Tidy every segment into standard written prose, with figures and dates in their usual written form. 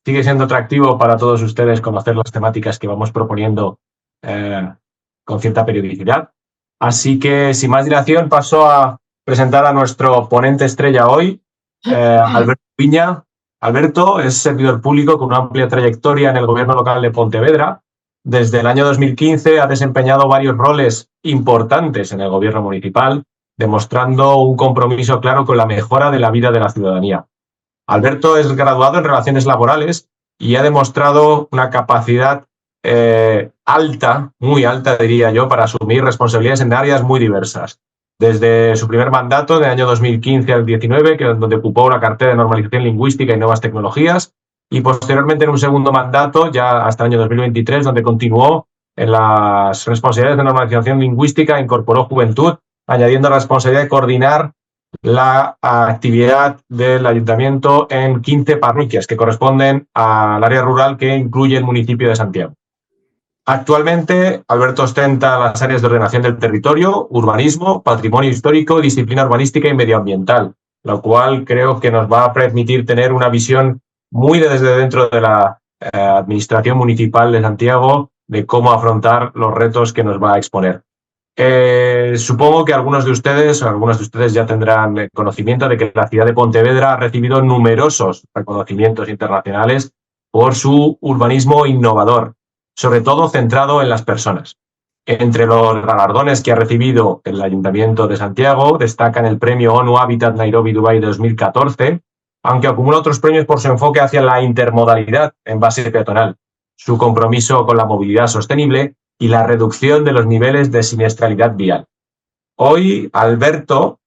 sigue siendo atractivo para todos ustedes conocer las temáticas que vamos proponiendo con cierta periodicidad. Así que, sin más dilación, paso a presentar a nuestro ponente estrella hoy, Alberto Piña. Alberto es servidor público con una amplia trayectoria en el gobierno local de Pontevedra. Desde el año 2015 ha desempeñado varios roles importantes en el gobierno municipal, demostrando un compromiso claro con la mejora de la vida de la ciudadanía. Alberto es graduado en Relaciones Laborales y ha demostrado una capacidad alta, muy alta diría yo, para asumir responsabilidades en áreas muy diversas. Desde su primer mandato, del año 2015 al 19, donde ocupó la cartera de Normalización Lingüística y Nuevas Tecnologías, y posteriormente en un segundo mandato, ya hasta el año 2023, donde continuó en las responsabilidades de normalización lingüística e incorporó juventud, añadiendo la responsabilidad de coordinar la actividad del ayuntamiento en 15 parroquias que corresponden al área rural que incluye el municipio de Santiago. Actualmente, Alberto ostenta las áreas de ordenación del territorio, urbanismo, patrimonio histórico, disciplina urbanística y medioambiental, lo cual creo que nos va a permitir tener una visión muy desde dentro de la administración municipal de Santiago de cómo afrontar los retos que nos va a exponer. Supongo que algunos de ustedes ya tendrán conocimiento de que la ciudad de Pontevedra ha recibido numerosos reconocimientos internacionales por su urbanismo innovador, sobre todo centrado en las personas. Entre los galardones que ha recibido el Ayuntamiento de Santiago destacan el premio ONU Habitat Nairobi Dubai 2014, aunque acumula otros premios por su enfoque hacia la intermodalidad en base peatonal, su compromiso con la movilidad sostenible y la reducción de los niveles de siniestralidad vial. Hoy, Alberto,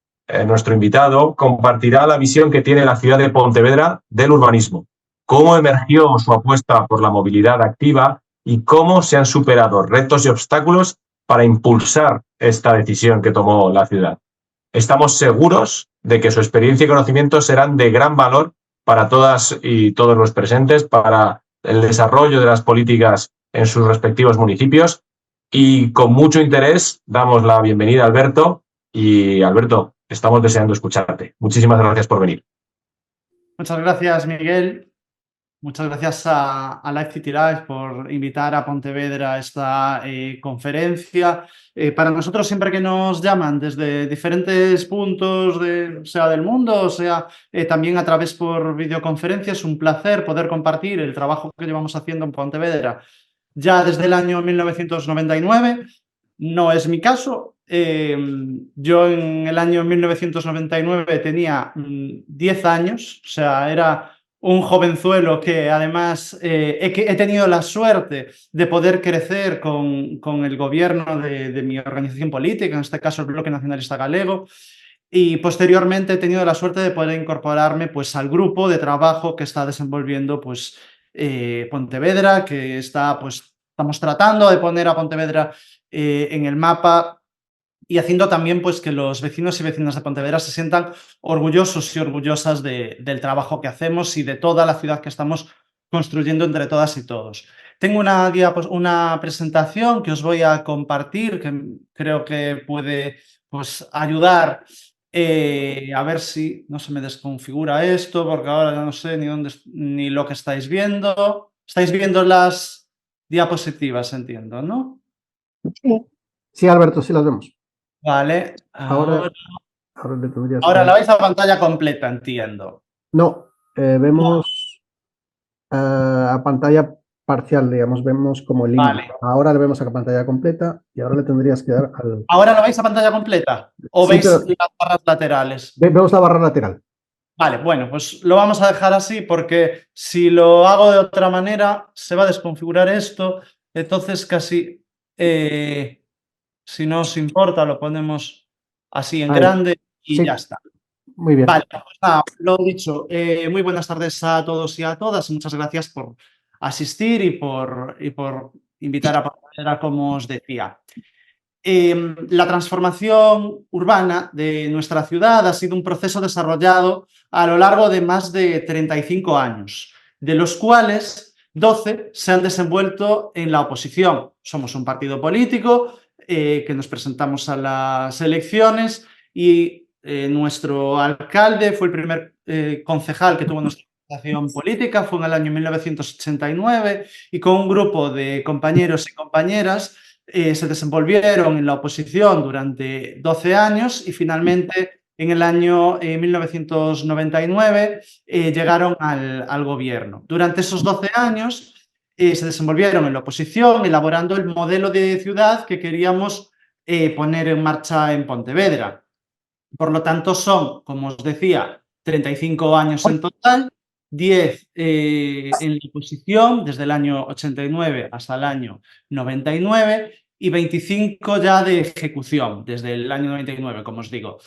nuestro invitado, compartirá la visión que tiene la ciudad de Pontevedra del urbanismo, cómo emergió su apuesta por la movilidad activa y cómo se han superado retos y obstáculos para impulsar esta decisión que tomó la ciudad. Estamos seguros de que su experiencia y conocimiento serán de gran valor para todas y todos los presentes, para el desarrollo de las políticas en sus respectivos municipios. Y con mucho interés damos la bienvenida a Alberto. Y Alberto, estamos deseando escucharte. Muchísimas gracias por venir. Muchas gracias, Miguel. Muchas gracias a Life City Life por invitar a Pontevedra a esta conferencia. Para nosotros, siempre que nos llaman desde diferentes puntos, sea del mundo, o sea también a través por videoconferencia, es un placer poder compartir el trabajo que llevamos haciendo en Pontevedra ya desde el año 1999. No es mi caso. Yo en el año 1999 tenía 10 años, o sea, era un jovenzuelo que además he tenido la suerte de poder crecer con el gobierno de mi organización política, en este caso el Bloque Nacionalista Galego, y posteriormente he tenido la suerte de poder incorporarme pues, al grupo de trabajo que está desenvolviendo pues, Pontevedra, que está, pues, estamos tratando de poner a Pontevedra en el mapa y haciendo también pues, que los vecinos y vecinas de Pontevedra se sientan orgullosos y orgullosas del trabajo que hacemos y de toda la ciudad que estamos construyendo entre todas y todos. Tengo una presentación que os voy a compartir, que creo que puede pues, ayudar a ver si no se me desconfigura esto, porque ahora ya no sé ni lo que estáis viendo. Estáis viendo las diapositivas, entiendo, ¿no? Sí, sí, Alberto, sí las vemos. Vale, Ahora le tendrías ahora que... la vais a pantalla completa, entiendo. No, vemos a pantalla parcial, digamos, vemos como el link. Vale. Ahora le vemos a pantalla completa y ahora le tendrías que dar al... ¿Ahora la vais a pantalla completa? ¿O Sí, veis pero las barras laterales? vemos la barra lateral. Vale, bueno, pues lo vamos a dejar así porque si lo hago de otra manera se va a desconfigurar esto. Entonces casi, si no os importa, lo ponemos así en Ahí. grande y Sí, ya está. muy bien. Vale, pues nada, lo dicho, muy buenas tardes a todos y a todas. Muchas gracias por asistir y por invitar a Pontevedra, como os decía. La transformación urbana de nuestra ciudad ha sido un proceso desarrollado a lo largo de más de 35 años, de los cuales 12 se han desenvuelto en la oposición. Somos un partido político que nos presentamos a las elecciones y nuestro alcalde fue el primer concejal que tuvo nuestro organización política, fue en el año 1989 y con un grupo de compañeros y compañeras se desenvolvieron en la oposición durante 12 años y finalmente en el año 1999 llegaron al gobierno. Durante esos 12 años se desenvolvieron en la oposición elaborando el modelo de ciudad que queríamos poner en marcha en Pontevedra. Por lo tanto, son, como os decía, 35 años en total, 10 en la oposición, desde el año 89 hasta el año 99, y 25 ya de ejecución, desde el año 99, como os digo.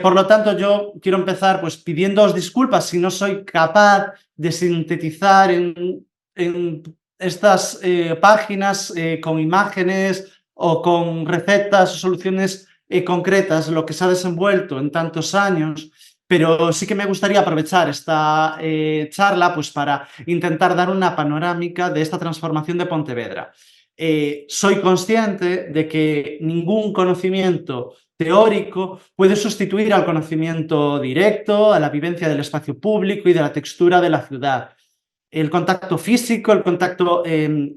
Por lo tanto, yo quiero empezar pues, pidiéndoos disculpas si no soy capaz de sintetizar en estas páginas con imágenes o con recetas o soluciones concretas lo que se ha desenvuelto en tantos años, pero sí que me gustaría aprovechar esta charla pues, para intentar dar una panorámica de esta transformación de Pontevedra. Soy consciente de que ningún conocimiento teórico puede sustituir al conocimiento directo, a la vivencia del espacio público y de la textura de la ciudad. El contacto físico, el contacto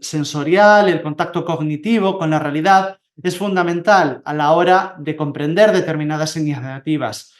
sensorial, el contacto cognitivo con la realidad es fundamental a la hora de comprender determinadas iniciativas.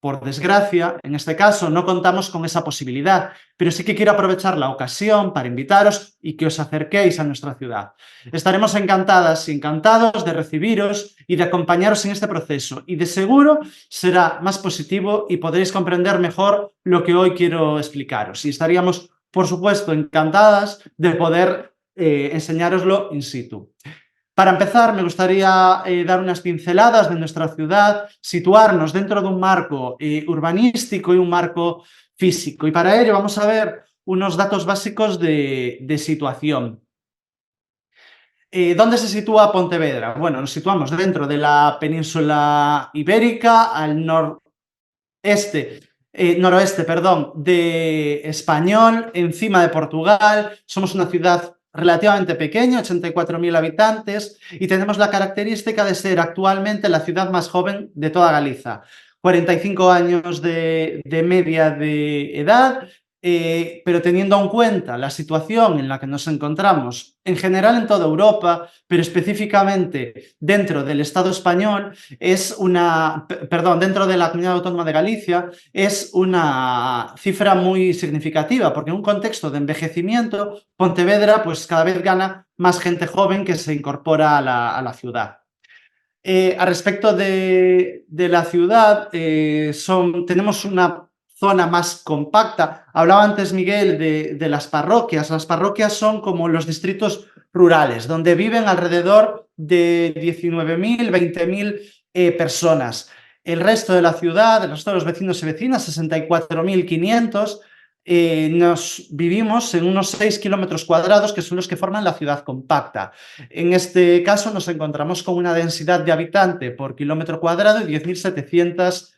Por desgracia, en este caso no contamos con esa posibilidad, pero sí que quiero aprovechar la ocasión para invitaros y que os acerquéis a nuestra ciudad. Estaremos encantadas y encantados de recibiros y de acompañaros en este proceso y de seguro será más positivo y podréis comprender mejor lo que hoy quiero explicaros. Y estaríamos, por supuesto, encantadas de poder enseñároslo in situ. Para empezar, me gustaría dar unas pinceladas de nuestra ciudad, situarnos dentro de un marco urbanístico y un marco físico. Y para ello vamos a ver unos datos básicos de situación. ¿Dónde se sitúa Pontevedra? Bueno, nos situamos dentro de la península ibérica, al noroeste, de Español, encima de Portugal. Somos una ciudad relativamente pequeña, 84.000 habitantes, y tenemos la característica de ser actualmente la ciudad más joven de toda Galiza. 45 años de media de edad, pero teniendo en cuenta la situación en la que nos encontramos en general en toda Europa, pero específicamente dentro del Estado español, dentro de la Comunidad Autónoma de Galicia, es una cifra muy significativa, porque en un contexto de envejecimiento, Pontevedra pues cada vez gana más gente joven que se incorpora a la ciudad. A respecto de la ciudad, tenemos una zona más compacta. Hablaba antes Miguel de las parroquias. Las parroquias son como los distritos rurales, donde viven alrededor de 19.000, 20.000 personas. El resto de la ciudad, el resto de los vecinos y vecinas, 64.500, nos vivimos en unos 6 kilómetros cuadrados, que son los que forman la ciudad compacta. En este caso nos encontramos con una densidad de habitante por kilómetro cuadrado y 10.700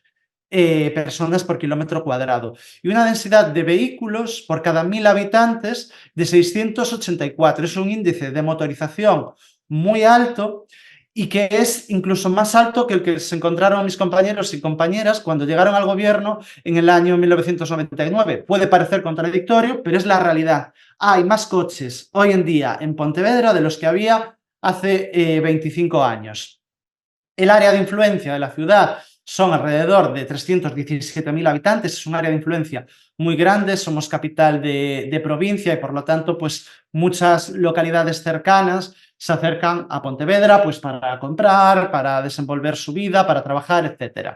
personas por kilómetro cuadrado, y una densidad de vehículos por cada 1.000 habitantes de 684. Es un índice de motorización muy alto y que es incluso más alto que el que se encontraron mis compañeros y compañeras cuando llegaron al gobierno en el año 1999. Puede parecer contradictorio, pero es la realidad. Hay más coches hoy en día en Pontevedra de los que había hace 25 años. El área de influencia de la ciudad son alrededor de 317.000 habitantes, es un área de influencia muy grande, somos capital de provincia y por lo tanto pues muchas localidades cercanas se acercan a Pontevedra pues para comprar, para desenvolver su vida, para trabajar, etc.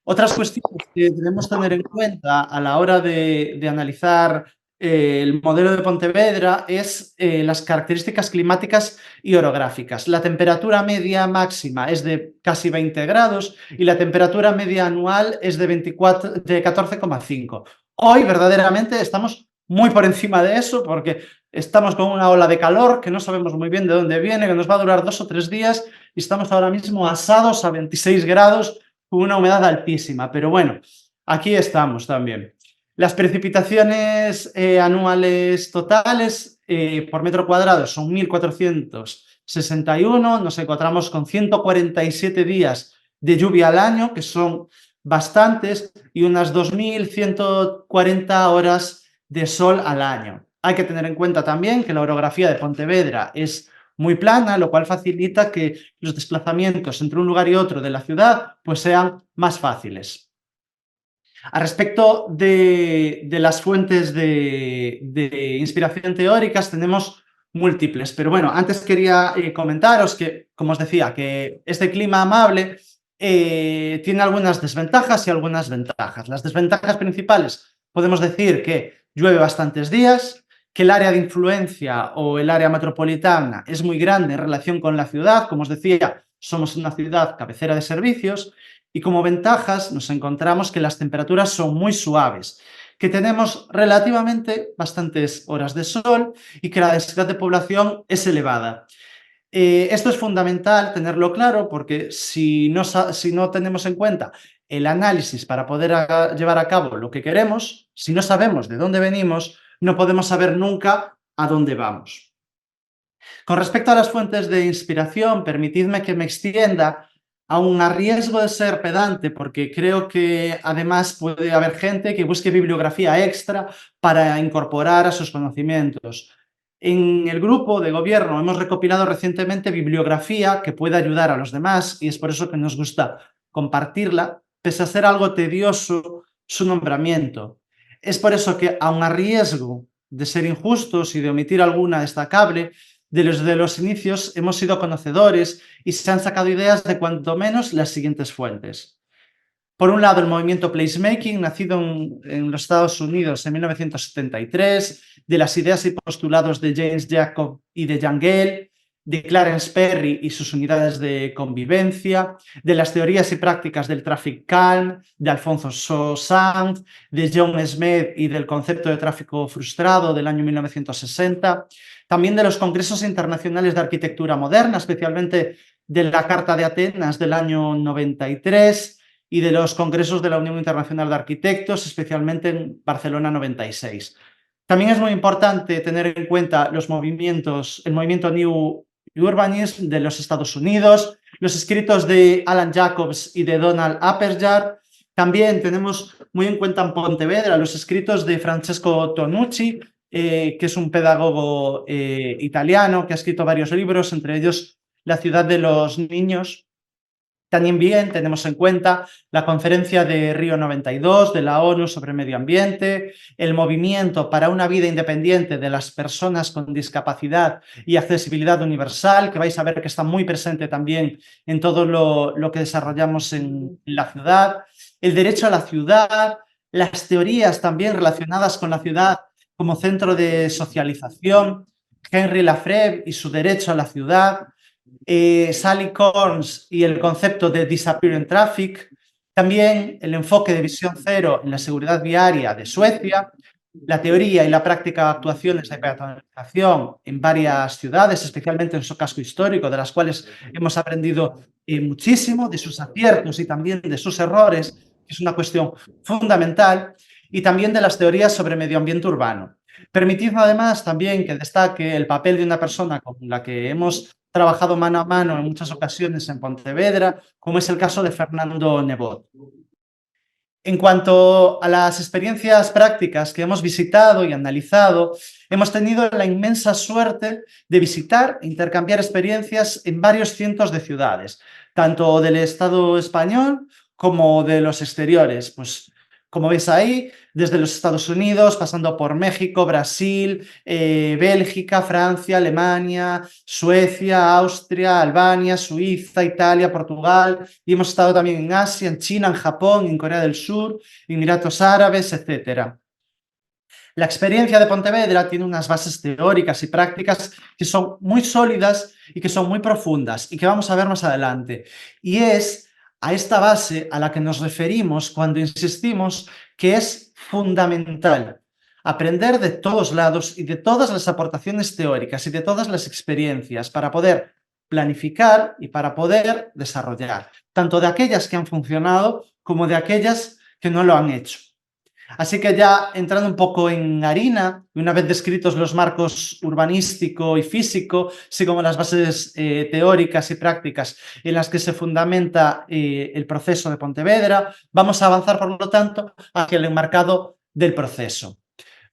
Otras cuestiones que debemos tener en cuenta a la hora de analizar el modelo de Pontevedra es las características climáticas y orográficas. La temperatura media máxima es de casi 20 grados y la temperatura media anual es de 14,5. Hoy verdaderamente estamos muy por encima de eso porque estamos con una ola de calor que no sabemos muy bien de dónde viene, que nos va a durar 2 o 3 días y estamos ahora mismo asados a 26 grados con una humedad altísima. Pero bueno, aquí estamos también. Las precipitaciones anuales totales por metro cuadrado son 1.461, nos encontramos con 147 días de lluvia al año, que son bastantes, y unas 2.140 horas de sol al año. Hay que tener en cuenta también que la orografía de Pontevedra es muy plana, lo cual facilita que los desplazamientos entre un lugar y otro de la ciudad pues sean más fáciles. A respecto de las fuentes de inspiración teóricas, tenemos múltiples, pero bueno, antes quería comentaros que, como os decía, que este clima amable tiene algunas desventajas y algunas ventajas. Las desventajas principales, podemos decir que llueve bastantes días, que el área de influencia o el área metropolitana es muy grande en relación con la ciudad. Como os decía, somos una ciudad cabecera de servicios, y como ventajas nos encontramos que las temperaturas son muy suaves, que tenemos relativamente bastantes horas de sol y que la densidad de población es elevada. Esto es fundamental tenerlo claro, porque si no tenemos en cuenta el análisis para poder llevar a cabo lo que queremos, si no sabemos de dónde venimos, no podemos saber nunca a dónde vamos. Con respecto a las fuentes de inspiración, permitidme que me extienda, aun a riesgo de ser pedante, porque creo que además puede haber gente que busque bibliografía extra para incorporar a sus conocimientos. En el grupo de gobierno hemos recopilado recientemente bibliografía que puede ayudar a los demás, y es por eso que nos gusta compartirla, pese a ser algo tedioso su nombramiento. Es por eso que, aun a riesgo de ser injustos y de omitir alguna destacable, desde los inicios hemos sido conocedores y se han sacado ideas de cuanto menos las siguientes fuentes. Por un lado, el movimiento Placemaking, nacido en los Estados Unidos en 1973, de las ideas y postulados de James Jacob y de Jan Gehl, de Clarence Perry y sus unidades de convivencia, de las teorías y prácticas del Traffic Calm, de Alfonso Sand, de John Smith y del concepto de tráfico frustrado del año 1960, también de los congresos internacionales de arquitectura moderna, especialmente de la Carta de Atenas del año 93, y de los congresos de la Unión Internacional de Arquitectos, especialmente en Barcelona 96. También es muy importante tener en cuenta el movimiento New Urbanism de los Estados Unidos, los escritos de Alan Jacobs y de Donald Apperger. También tenemos muy en cuenta en Pontevedra los escritos de Francesco Tonucci, que es un pedagogo italiano que ha escrito varios libros, entre ellos La ciudad de los niños. También tenemos en cuenta la conferencia de Río 92 de la ONU sobre medio ambiente, el movimiento para una vida independiente de las personas con discapacidad y accesibilidad universal, que vais a ver que está muy presente también en todo lo que desarrollamos en la ciudad, el derecho a la ciudad, las teorías también relacionadas con la ciudad como centro de socialización, Henry Lafrebe y su derecho a la ciudad, Sally Corns y el concepto de Disappearing Traffic, también el enfoque de visión cero en la seguridad viaria de Suecia, la teoría y la práctica de actuaciones de peatonalización en varias ciudades, especialmente en su casco histórico, de las cuales hemos aprendido muchísimo, de sus aciertos y también de sus errores, que es una cuestión fundamental, y también de las teorías sobre medio ambiente urbano. Permitidme además también que destaque el papel de una persona con la que hemos trabajado mano a mano en muchas ocasiones en Pontevedra, como es el caso de Fernando Nebot. En cuanto a las experiencias prácticas que hemos visitado y analizado, hemos tenido la inmensa suerte de visitar e intercambiar experiencias en varios cientos de ciudades, tanto del Estado español como de los exteriores. Pues, como veis ahí, desde los Estados Unidos, pasando por México, Brasil, Bélgica, Francia, Alemania, Suecia, Austria, Albania, Suiza, Italia, Portugal, y hemos estado también en Asia, en China, en Japón, en Corea del Sur, Emiratos Árabes, etc. La experiencia de Pontevedra tiene unas bases teóricas y prácticas que son muy sólidas y que son muy profundas y que vamos a ver más adelante. Y es a esta base a la que nos referimos cuando insistimos que es fundamental aprender de todos lados y de todas las aportaciones teóricas y de todas las experiencias para poder planificar y para poder desarrollar, tanto de aquellas que han funcionado como de aquellas que no lo han hecho. Así que ya entrando un poco en harina, una vez descritos los marcos urbanístico y físico, así como las bases teóricas y prácticas en las que se fundamenta el proceso de Pontevedra, vamos a avanzar, por lo tanto, hacia el enmarcado del proceso.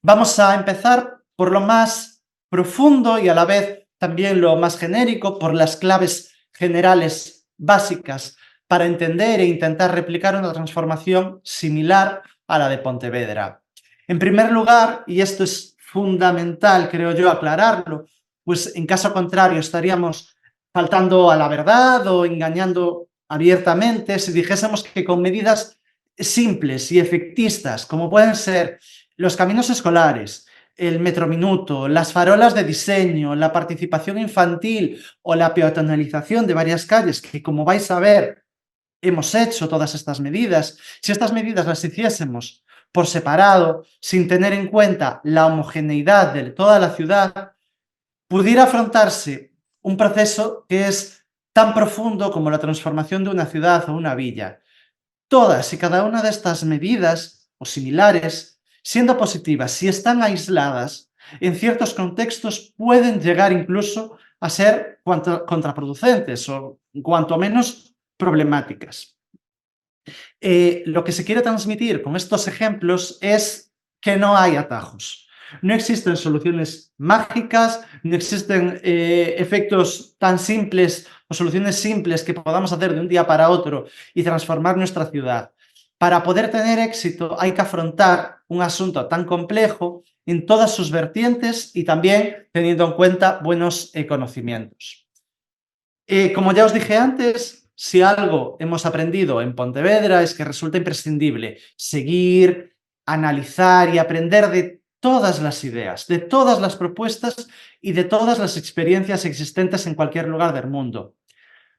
Vamos a empezar por lo más profundo y a la vez también lo más genérico, por las claves generales básicas para entender e intentar replicar una transformación similar a la de Pontevedra. En primer lugar, y esto es fundamental, creo yo, aclararlo, pues en caso contrario estaríamos faltando a la verdad o engañando abiertamente si dijésemos que con medidas simples y efectistas, como pueden ser los caminos escolares, el metrominuto, las farolas de diseño, la participación infantil o la peatonalización de varias calles, que como vais a ver, hemos hecho todas estas medidas. Si estas medidas las hiciésemos por separado, sin tener en cuenta la homogeneidad de toda la ciudad, pudiera afrontarse un proceso que es tan profundo como la transformación de una ciudad o una villa. Todas y cada una de estas medidas, o similares, siendo positivas, si están aisladas, en ciertos contextos pueden llegar incluso a ser contraproducentes o cuanto menos problemáticas. Lo que se quiere transmitir con estos ejemplos es que no hay atajos. No existen soluciones mágicas, no existen efectos tan simples o soluciones simples que podamos hacer de un día para otro y transformar nuestra ciudad. Para poder tener éxito hay que afrontar un asunto tan complejo en todas sus vertientes y también teniendo en cuenta buenos conocimientos. Como ya os dije antes, si algo hemos aprendido en Pontevedra es que resulta imprescindible seguir, analizar y aprender de todas las ideas, de todas las propuestas y de todas las experiencias existentes en cualquier lugar del mundo.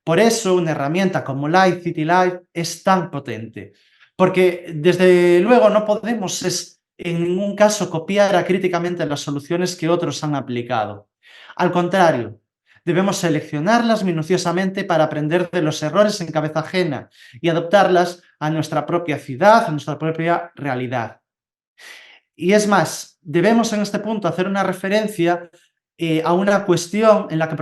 Por eso una herramienta como Live City Live es tan potente, porque desde luego no podemos en ningún caso copiar acríticamente las soluciones que otros han aplicado. Al contrario, debemos seleccionarlas minuciosamente para aprender de los errores en cabeza ajena y adaptarlas a nuestra propia ciudad, a nuestra propia realidad. Y es más, debemos en este punto hacer una referencia a una cuestión en la que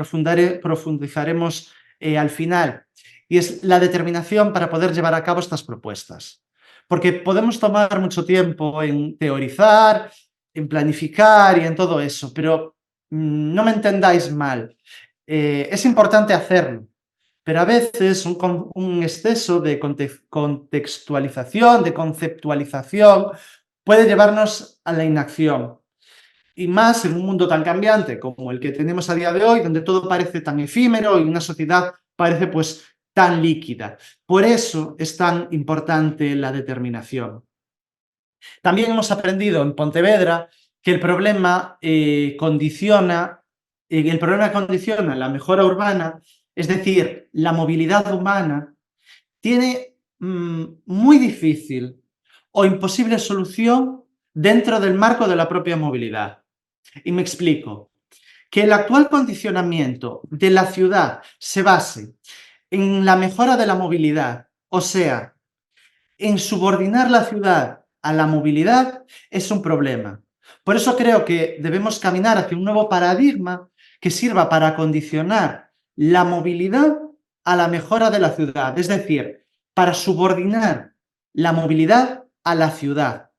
profundizaremos al final, y es la determinación para poder llevar a cabo estas propuestas. Porque podemos tomar mucho tiempo en teorizar, en planificar y en todo eso, pero no me entendáis mal. Es importante hacerlo, pero a veces un exceso de contextualización, de conceptualización, puede llevarnos a la inacción. Y más en un mundo tan cambiante como el que tenemos a día de hoy, donde todo parece tan efímero y una sociedad parece pues tan líquida. Por eso es tan importante la determinación. También hemos aprendido en Pontevedra que el problema condiciona la mejora urbana, es decir, la movilidad humana tiene muy difícil o imposible solución dentro del marco de la propia movilidad. Y me explico. Que el actual condicionamiento de la ciudad se base en la mejora de la movilidad, o sea, en subordinar la ciudad a la movilidad, es un problema. Por eso creo que debemos caminar hacia un nuevo paradigma que sirva para condicionar la movilidad a la mejora de la ciudad, es decir, para subordinar la movilidad a la ciudad.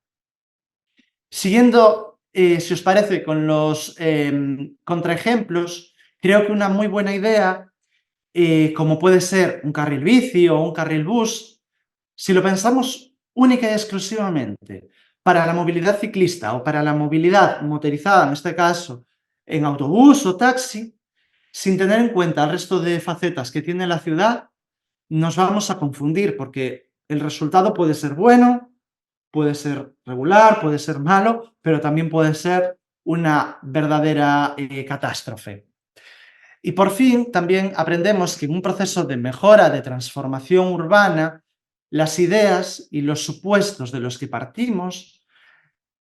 Siguiendo, si os parece, con los contraejemplos, creo que una muy buena idea, como puede ser un carril bici o un carril bus, si lo pensamos única y exclusivamente para la movilidad ciclista o para la movilidad motorizada, en este caso, en autobús o taxi, sin tener en cuenta el resto de facetas que tiene la ciudad, nos vamos a confundir porque el resultado puede ser bueno, puede ser regular, puede ser malo, pero también puede ser una verdadera catástrofe. Y por fin también aprendemos que en un proceso de mejora, de transformación urbana, las ideas y los supuestos de los que partimos,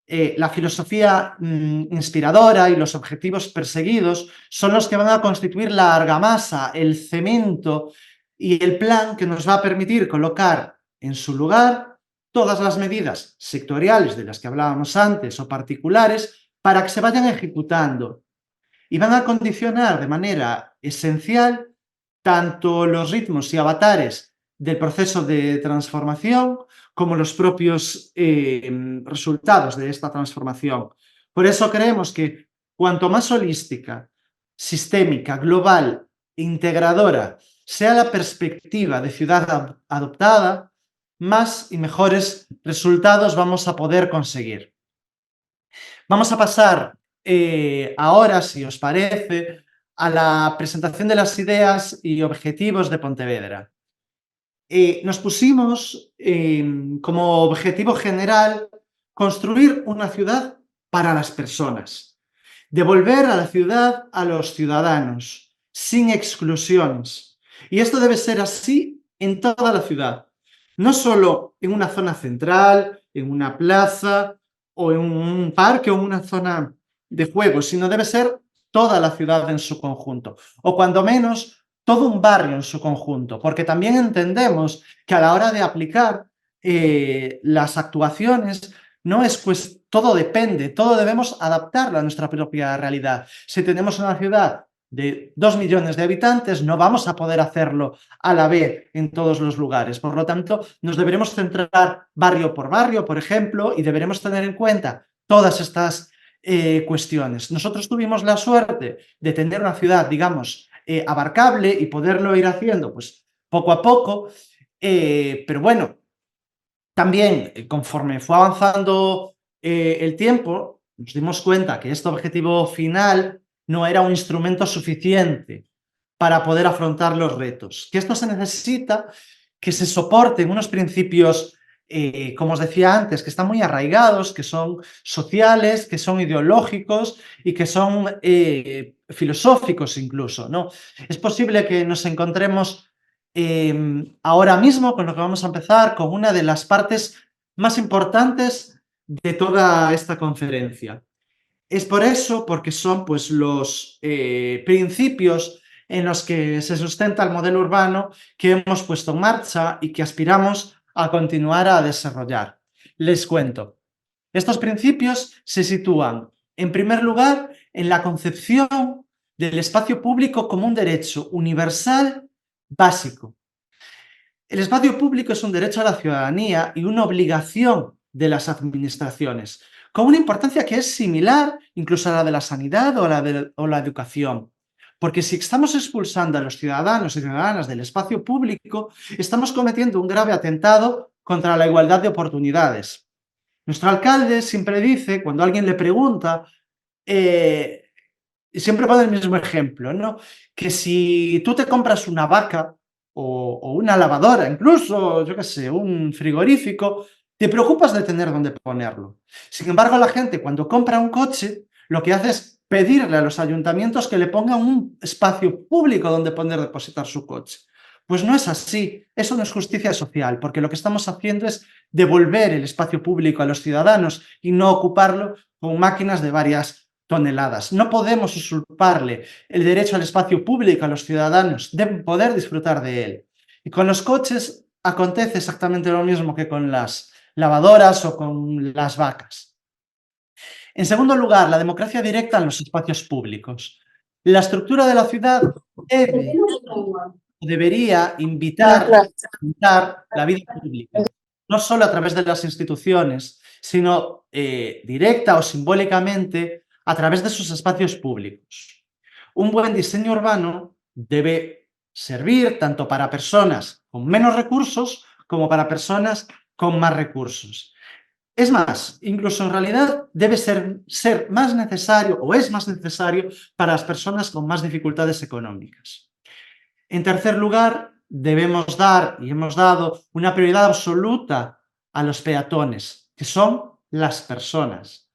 la filosofía inspiradora y los objetivos perseguidos son los que van a constituir la argamasa, el cemento y el plan que nos va a permitir colocar en su lugar todas las medidas sectoriales de las que hablábamos antes o particulares para que se vayan ejecutando y van a condicionar de manera esencial tanto los ritmos y avatares del proceso de transformación como los propios resultados de esta transformación. Por eso creemos que cuanto más holística, sistémica, global e integradora sea la perspectiva de ciudad adoptada, más y mejores resultados vamos a poder conseguir. Vamos a pasar ahora, si os parece, a la presentación de las ideas y objetivos de Pontevedra. Nos pusimos como objetivo general construir una ciudad para las personas, devolver a la ciudad a los ciudadanos, sin exclusiones. Y esto debe ser así en toda la ciudad, no solo en una zona central, en una plaza o en un parque o en una zona de juegos, sino debe ser toda la ciudad en su conjunto, o cuando menos todo un barrio en su conjunto, porque también entendemos que a la hora de aplicar las actuaciones no es pues todo depende, todo debemos adaptarlo a nuestra propia realidad. Si tenemos una ciudad de 2 millones de habitantes, no vamos a poder hacerlo a la vez en todos los lugares. Por lo tanto, nos deberemos centrar barrio por barrio, por ejemplo, y deberemos tener en cuenta todas estas cuestiones. Nosotros tuvimos la suerte de tener una ciudad, digamos, abarcable y poderlo ir haciendo pues poco a poco, pero bueno, también conforme fue avanzando el tiempo, nos dimos cuenta que este objetivo final no era un instrumento suficiente para poder afrontar los retos, que esto se necesita que se soporten unos principios, como os decía antes, que están muy arraigados, que son sociales, que son ideológicos y que son filosóficos incluso, ¿no? Es posible que nos encontremos ahora mismo con lo que vamos a empezar con una de las partes más importantes de toda esta conferencia. Es por eso, porque son pues los principios en los que se sustenta el modelo urbano que hemos puesto en marcha y que aspiramos a continuar a desarrollar. Les cuento. Estos principios se sitúan, en primer lugar, en la concepción del espacio público como un derecho universal básico. El espacio público es un derecho a la ciudadanía y una obligación de las administraciones, con una importancia que es similar incluso a la de la sanidad o la educación. Porque si estamos expulsando a los ciudadanos y ciudadanas del espacio público, estamos cometiendo un grave atentado contra la igualdad de oportunidades. Nuestro alcalde siempre dice, cuando alguien le pregunta, siempre pone el mismo ejemplo, ¿no? Que si tú te compras una vaca o una lavadora, incluso, yo qué sé, un frigorífico, te preocupas de tener dónde ponerlo. Sin embargo, la gente cuando compra un coche, lo que hace es pedirle a los ayuntamientos que le pongan un espacio público donde poder depositar su coche. Pues no es así, eso no es justicia social, porque lo que estamos haciendo es devolver el espacio público a los ciudadanos y no ocuparlo con máquinas de varias toneladas. No podemos usurparle el derecho al espacio público a los ciudadanos, deben poder disfrutar de él. Y con los coches acontece exactamente lo mismo que con las lavadoras o con las vacas. En segundo lugar, la democracia directa en los espacios públicos. La estructura de la ciudad debería invitar la vida pública, no solo a través de las instituciones, sino directa o simbólicamente a través de sus espacios públicos. Un buen diseño urbano debe servir tanto para personas con menos recursos como para personas con más recursos. Es más, incluso en realidad debe ser más necesario o es más necesario para las personas con más dificultades económicas. En tercer lugar, debemos dar y hemos dado una prioridad absoluta a los peatones, que son las personas.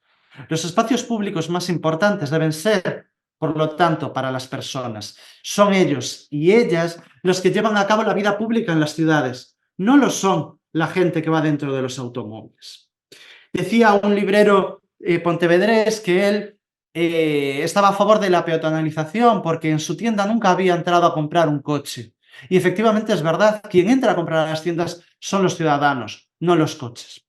Los espacios públicos más importantes deben ser, por lo tanto, para las personas. Son ellos y ellas los que llevan a cabo la vida pública en las ciudades, no lo son la gente que va dentro de los automóviles. Decía un librero pontevedrés que él estaba a favor de la peatonalización porque en su tienda nunca había entrado a comprar un coche. Y efectivamente es verdad, quien entra a comprar a las tiendas son los ciudadanos, no los coches.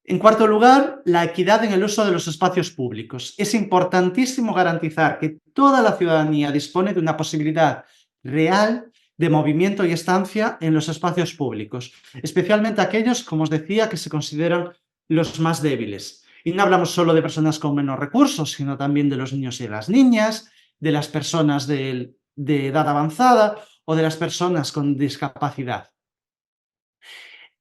En cuarto lugar, la equidad en el uso de los espacios públicos. Es importantísimo garantizar que toda la ciudadanía dispone de una posibilidad real de movimiento y estancia en los espacios públicos, especialmente aquellos, como os decía, que se consideran los más débiles. Y no hablamos solo de personas con menos recursos, sino también de los niños y las niñas, de las personas de edad avanzada o de las personas con discapacidad.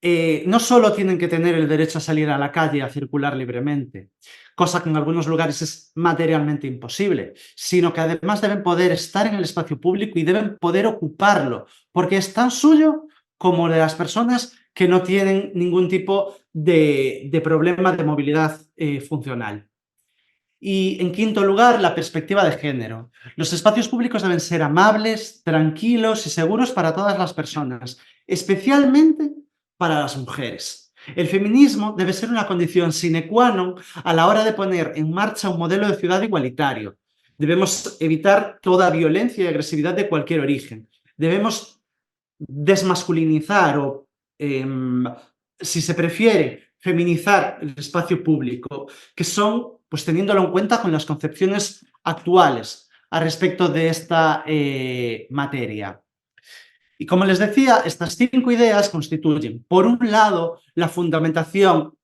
No solo tienen que tener el derecho a salir a la calle a circular libremente, cosa que en algunos lugares es materialmente imposible, sino que además deben poder estar en el espacio público y deben poder ocuparlo, porque es tan suyo como de las personas que no tienen ningún tipo de problema de movilidad funcional. Y en quinto lugar, la perspectiva de género. Los espacios públicos deben ser amables, tranquilos y seguros para todas las personas, especialmente para las mujeres. El feminismo debe ser una condición sine qua non a la hora de poner en marcha un modelo de ciudad igualitario. Debemos evitar toda violencia y agresividad de cualquier origen. Debemos desmasculinizar o, si se prefiere, feminizar el espacio público, que son, pues teniéndolo en cuenta con las concepciones actuales al respecto de esta materia. Y como les decía, estas 5 ideas constituyen, por un lado, la fundamentación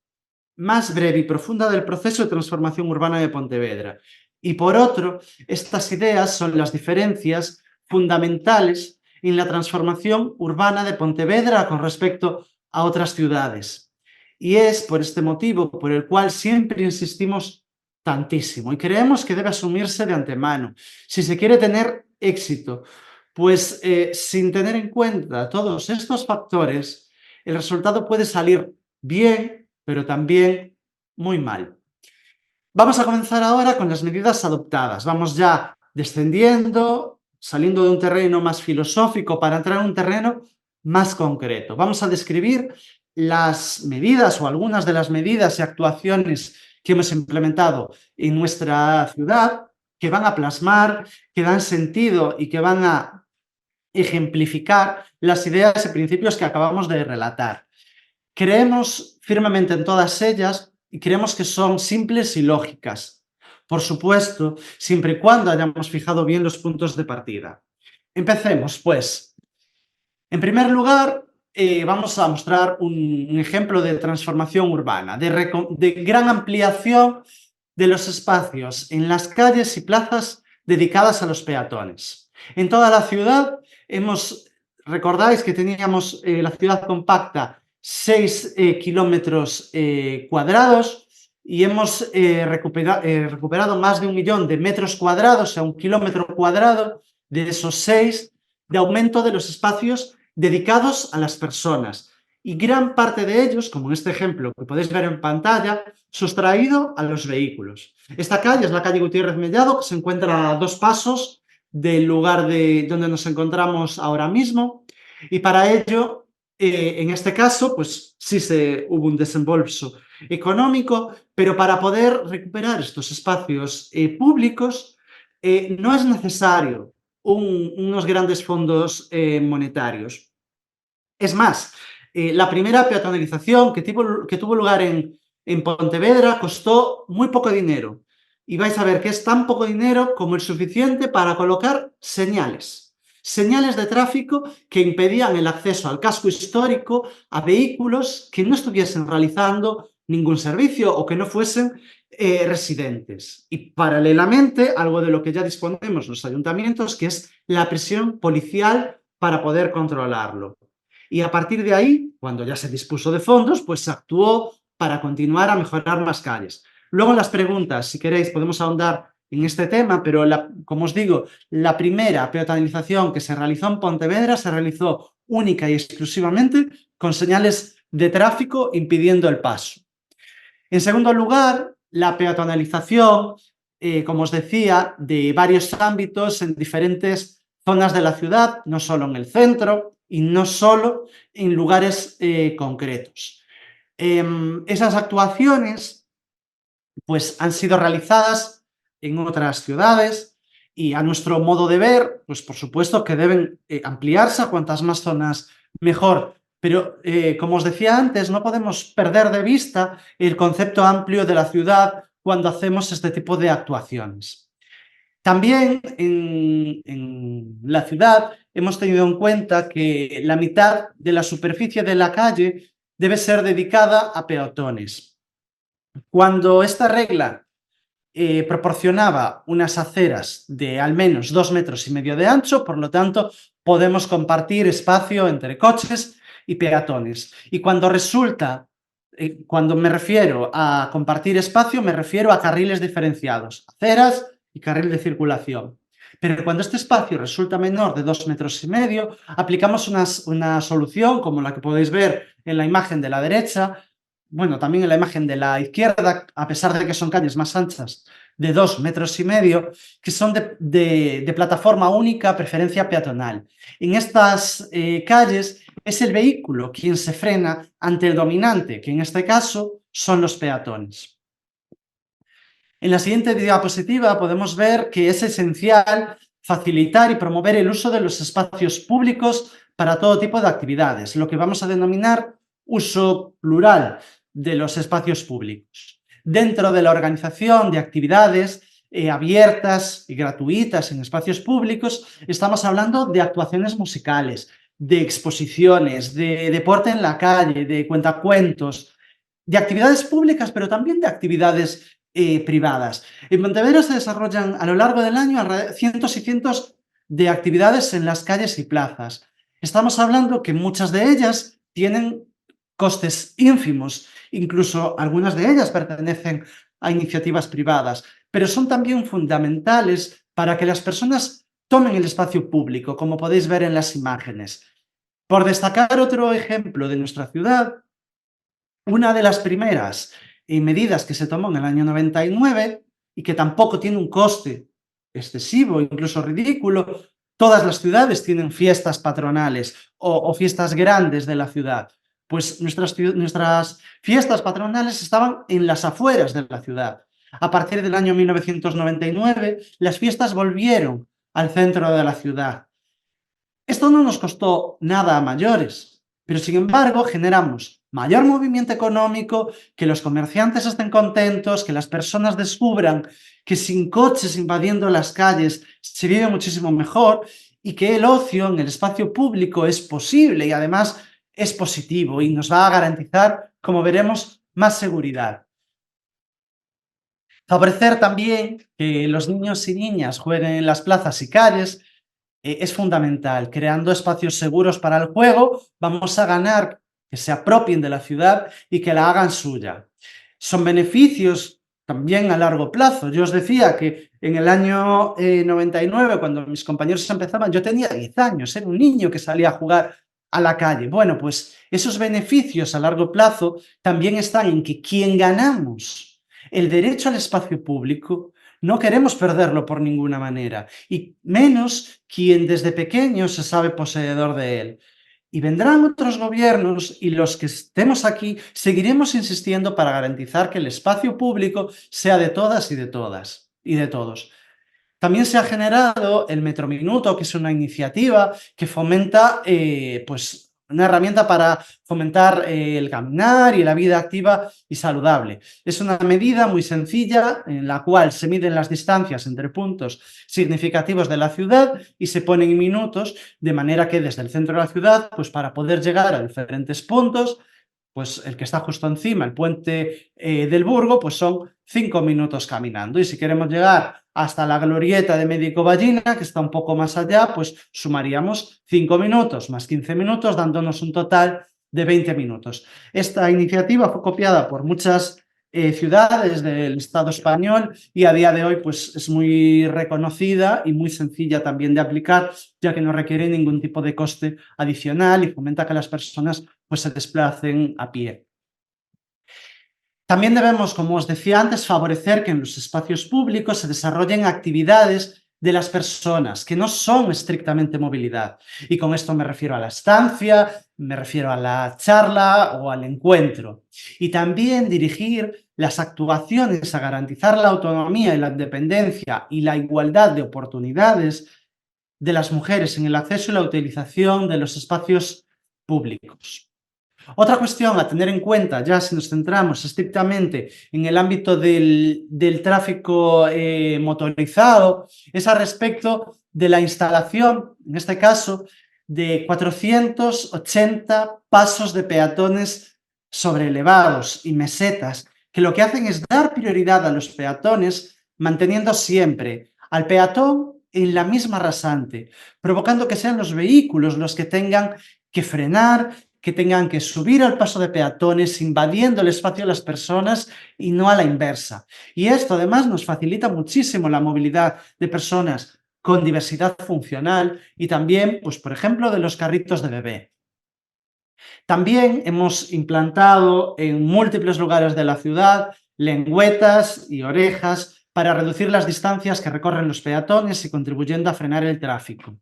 más breve y profunda del proceso de transformación urbana de Pontevedra. Y por otro, estas ideas son las diferencias fundamentales en la transformación urbana de Pontevedra con respecto a otras ciudades. Y es por este motivo por el cual siempre insistimos tantísimo y creemos que debe asumirse de antemano. Si se quiere tener éxito, pues sin tener en cuenta todos estos factores, el resultado puede salir bien, pero también muy mal. Vamos a comenzar ahora con las medidas adoptadas. Vamos ya descendiendo, saliendo de un terreno más filosófico para entrar en un terreno más concreto. Vamos a describir las medidas o algunas de las medidas y actuaciones que hemos implementado en nuestra ciudad, que van a plasmar, que dan sentido y que van a ejemplificar las ideas y principios que acabamos de relatar. Creemos firmemente en todas ellas y creemos que son simples y lógicas. Por supuesto, siempre y cuando hayamos fijado bien los puntos de partida. Empecemos, pues. En primer lugar, vamos a mostrar un ejemplo de transformación urbana, de gran ampliación de los espacios en las calles y plazas dedicadas a los peatones. En toda la ciudad recordáis que teníamos la ciudad compacta 6 kilómetros cuadrados y hemos recuperado más de 1 millón de metros cuadrados, o sea, 1 kilómetro cuadrado de esos 6 de aumento de los espacios dedicados a las personas. Y gran parte de ellos, como en este ejemplo que podéis ver en pantalla, sustraído a los vehículos. Esta calle es la calle Gutiérrez Mellado, que se encuentra a 2 pasos del lugar donde nos encontramos ahora mismo, y para ello, en este caso, pues sí hubo un desembolso económico, pero para poder recuperar estos espacios públicos no es necesario unos grandes fondos monetarios. Es más, la primera peatonalización que tuvo lugar en Pontevedra costó muy poco dinero. Y vais a ver que es tan poco dinero como el suficiente para colocar señales de tráfico que impedían el acceso al casco histórico a vehículos que no estuviesen realizando ningún servicio o que no fuesen residentes. Y paralelamente, algo de lo que ya disponemos los ayuntamientos, que es la presión policial para poder controlarlo. Y a partir de ahí, cuando ya se dispuso de fondos, pues se actuó para continuar a mejorar más calles. Luego en las preguntas, si queréis, podemos ahondar en este tema, pero como os digo, la primera peatonalización que se realizó en Pontevedra se realizó única y exclusivamente con señales de tráfico impidiendo el paso. En segundo lugar, la peatonalización, como os decía, de varios ámbitos en diferentes zonas de la ciudad, no solo en el centro y no solo en lugares concretos. Esas actuaciones pues han sido realizadas en otras ciudades y a nuestro modo de ver, pues por supuesto que deben ampliarse a cuantas más zonas mejor Pero, como os decía antes, no podemos perder de vista el concepto amplio de la ciudad cuando hacemos este tipo de actuaciones. También en la ciudad hemos tenido en cuenta que la mitad de la superficie de la calle debe ser dedicada a peatones. Cuando esta regla proporcionaba unas aceras de al menos 2,5 metros de ancho, por lo tanto, podemos compartir espacio entre coches y peatones. Y cuando cuando me refiero a compartir espacio, me refiero a carriles diferenciados, aceras y carril de circulación. Pero cuando este espacio resulta menor de 2,5 metros, aplicamos una solución como la que podéis ver en la imagen de la derecha, bueno, también en la imagen de la izquierda, a pesar de que son calles más anchas, de 2,5 metros, que son de plataforma única, preferencia peatonal. En estas calles es el vehículo quien se frena ante el dominante, que en este caso son los peatones. En la siguiente diapositiva podemos ver que es esencial facilitar y promover el uso de los espacios públicos para todo tipo de actividades, lo que vamos a denominar uso plural de los espacios públicos. Dentro de la organización de actividades abiertas y gratuitas en espacios públicos, estamos hablando de actuaciones musicales, de exposiciones, de deporte en la calle, de cuentacuentos, de actividades públicas, pero también de actividades privadas. En Pontevedra se desarrollan a lo largo del año cientos y cientos de actividades en las calles y plazas. Estamos hablando que muchas de ellas tienen costes ínfimos, incluso algunas de ellas pertenecen a iniciativas privadas, pero son también fundamentales para que las personas tomen el espacio público, como podéis ver en las imágenes. Por destacar otro ejemplo de nuestra ciudad, una de las primeras medidas que se tomó en el año 99 y que tampoco tiene un coste excesivo, incluso ridículo, todas las ciudades tienen fiestas patronales o fiestas grandes de la ciudad. Pues nuestras fiestas patronales estaban en las afueras de la ciudad. A partir del año 1999, las fiestas volvieron al centro de la ciudad. Esto no nos costó nada a mayores, pero sin embargo generamos mayor movimiento económico, que los comerciantes estén contentos, que las personas descubran que sin coches invadiendo las calles se vive muchísimo mejor y que el ocio en el espacio público es posible y además es positivo y nos va a garantizar, como veremos, más seguridad. Favorecer también que los niños y niñas jueguen en las plazas y calles es fundamental. Creando espacios seguros para el juego, vamos a ganar que se apropien de la ciudad y que la hagan suya. Son beneficios también a largo plazo. Yo os decía que en el año 99, cuando mis compañeros empezaban, yo tenía 10 años, era un niño que salía a jugar a la calle. Bueno, pues esos beneficios a largo plazo también están en que quien ganamos el derecho al espacio público no queremos perderlo por ninguna manera, y menos quien desde pequeño se sabe poseedor de él. Y vendrán otros gobiernos y los que estemos aquí seguiremos insistiendo para garantizar que el espacio público sea de todas y de todos. También se ha generado el Metrominuto, que es una iniciativa que fomenta pues una herramienta para fomentar el caminar y la vida activa y saludable. Es una medida muy sencilla en la cual se miden las distancias entre puntos significativos de la ciudad y se ponen minutos, de manera que desde el centro de la ciudad, pues para poder llegar a diferentes puntos, pues el que está justo encima, el puente del Burgo, pues son 5 minutos caminando. Y si queremos llegar hasta la glorieta de Médico Ballina, que está un poco más allá, pues sumaríamos 5 minutos más 15 minutos, dándonos un total de 20 minutos. Esta iniciativa fue copiada por muchas ciudades del Estado español y a día de hoy pues es muy reconocida y muy sencilla también de aplicar, ya que no requiere ningún tipo de coste adicional y fomenta que las personas pues se desplacen a pie. También debemos, como os decía antes, favorecer que en los espacios públicos se desarrollen actividades de las personas que no son estrictamente movilidad. Y con esto me refiero a la estancia, me refiero a la charla o al encuentro. Y también dirigir las actuaciones a garantizar la autonomía y la independencia y la igualdad de oportunidades de las mujeres en el acceso y la utilización de los espacios públicos. Otra cuestión a tener en cuenta, ya si nos centramos estrictamente en el ámbito del tráfico motorizado, es al respecto de la instalación, en este caso, de 480 pasos de peatones sobreelevados y mesetas, que lo que hacen es dar prioridad a los peatones, manteniendo siempre al peatón en la misma rasante, provocando que sean los vehículos los que tengan que frenar, que tengan que subir al paso de peatones, invadiendo el espacio de las personas y no a la inversa. Y esto además nos facilita muchísimo la movilidad de personas con diversidad funcional y también, pues por ejemplo, de los carritos de bebé. También hemos implantado en múltiples lugares de la ciudad lengüetas y orejas para reducir las distancias que recorren los peatones y contribuyendo a frenar el tráfico.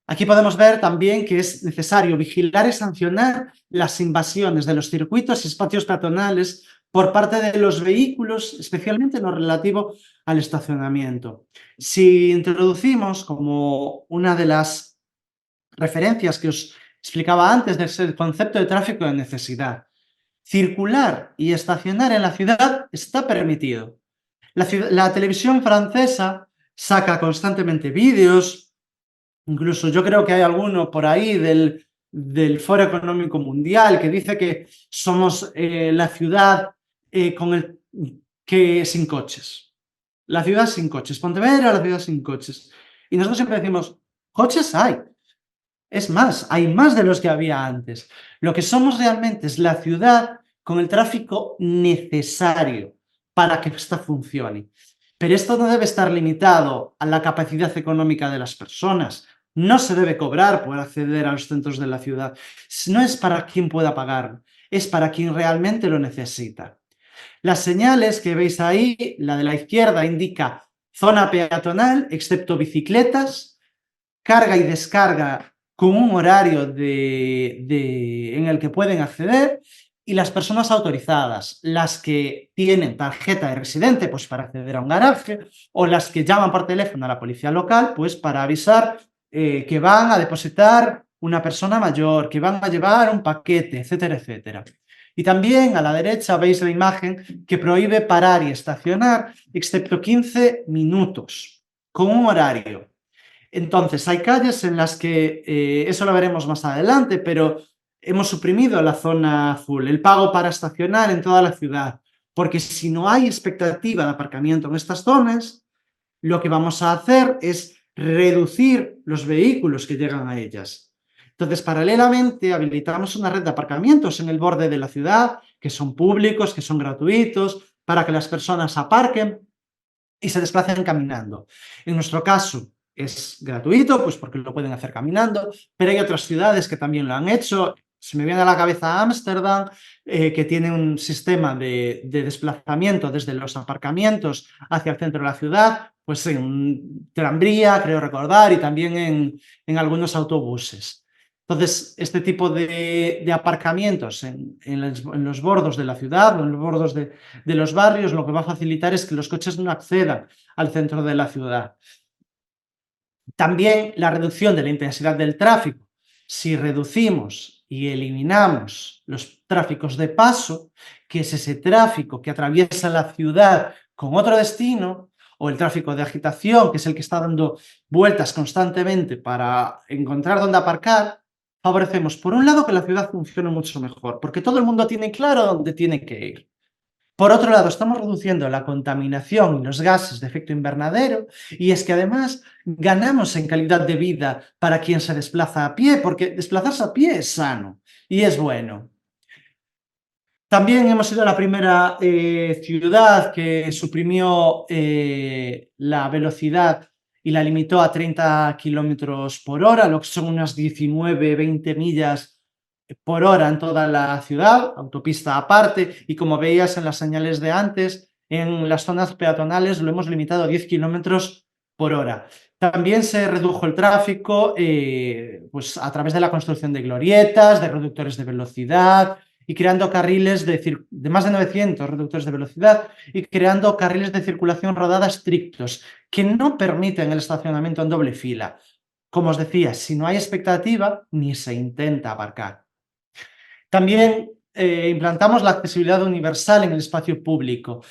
Aquí podemos ver también que es necesario vigilar y sancionar las invasiones de los circuitos y espacios peatonales por parte de los vehículos, especialmente en lo relativo al estacionamiento. Si introducimos como una de las referencias que os explicaba antes del concepto de tráfico de necesidad, circular y estacionar en la ciudad está permitido. La televisión francesa saca constantemente vídeos. Incluso yo creo que hay alguno por ahí del Foro Económico Mundial que dice que somos la ciudad sin coches. La ciudad sin coches. Pontevedra, la ciudad sin coches. Y nosotros siempre decimos, coches hay. Es más, hay más de los que había antes. Lo que somos realmente es la ciudad con el tráfico necesario para que esta funcione. Pero esto no debe estar limitado a la capacidad económica de las personas. No se debe cobrar por acceder a los centros de la ciudad. No es para quien pueda pagarlo, es para quien realmente lo necesita. Las señales que veis ahí, la de la izquierda indica zona peatonal, excepto bicicletas, carga y descarga con un horario en el que pueden acceder, y las personas autorizadas, las que tienen tarjeta de residente pues para acceder a un garaje, o las que llaman por teléfono a la policía local pues para avisar que van a depositar una persona mayor, que van a llevar un paquete, etcétera, etcétera. Y también a la derecha veis la imagen que prohíbe parar y estacionar excepto 15 minutos, con un horario. Entonces, hay calles en las que, eso lo veremos más adelante, pero hemos suprimido la zona azul, el pago para estacionar en toda la ciudad, porque si no hay expectativa de aparcamiento en estas zonas, lo que vamos a hacer es reducir los vehículos que llegan a ellas. Entonces, paralelamente, habilitamos una red de aparcamientos en el borde de la ciudad, que son públicos, que son gratuitos, para que las personas aparquen y se desplacen caminando. En nuestro caso, es gratuito, pues porque lo pueden hacer caminando, pero hay otras ciudades que también lo han hecho. Se me viene a la cabeza Ámsterdam, que tiene un sistema de desplazamiento desde los aparcamientos hacia el centro de la ciudad, pues en tranvía, creo recordar, y también en algunos autobuses. Entonces, este tipo de aparcamientos en los bordos de la ciudad o en los bordos de los barrios, lo que va a facilitar es que los coches no accedan al centro de la ciudad. También la reducción de la intensidad del tráfico. Si reducimos y eliminamos los tráficos de paso, que es ese tráfico que atraviesa la ciudad con otro destino, o el tráfico de agitación, que es el que está dando vueltas constantemente para encontrar dónde aparcar, favorecemos, por un lado, que la ciudad funcione mucho mejor, porque todo el mundo tiene claro dónde tiene que ir. Por otro lado, estamos reduciendo la contaminación y los gases de efecto invernadero, y es que además ganamos en calidad de vida para quien se desplaza a pie, porque desplazarse a pie es sano y es bueno. También hemos sido la primera ciudad que suprimió la velocidad y la limitó a 30 kilómetros por hora, lo que son unas 19-20 millas por hora en toda la ciudad, autopista aparte, y como veías en las señales de antes, en las zonas peatonales lo hemos limitado a 10 kilómetros por hora. También se redujo el tráfico pues a través de la construcción de glorietas, de reductores de velocidad, y creando carriles de más de 900 reductores de velocidad y creando carriles de circulación rodada estrictos que no permiten el estacionamiento en doble fila. como os decía, si no hay expectativa, ni se intenta abarcar. También implantamos la accesibilidad universal en el espacio público.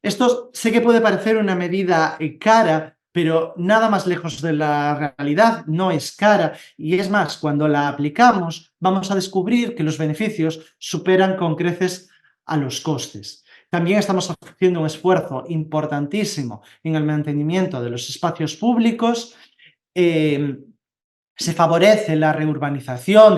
Esto sé que puede parecer una medida cara, pero nada más lejos de la realidad, no es cara, y es más, cuando la aplicamos vamos a descubrir que los beneficios superan con creces a los costes. También estamos haciendo un esfuerzo importantísimo en el mantenimiento de los espacios públicos. Se favorece la reurbanización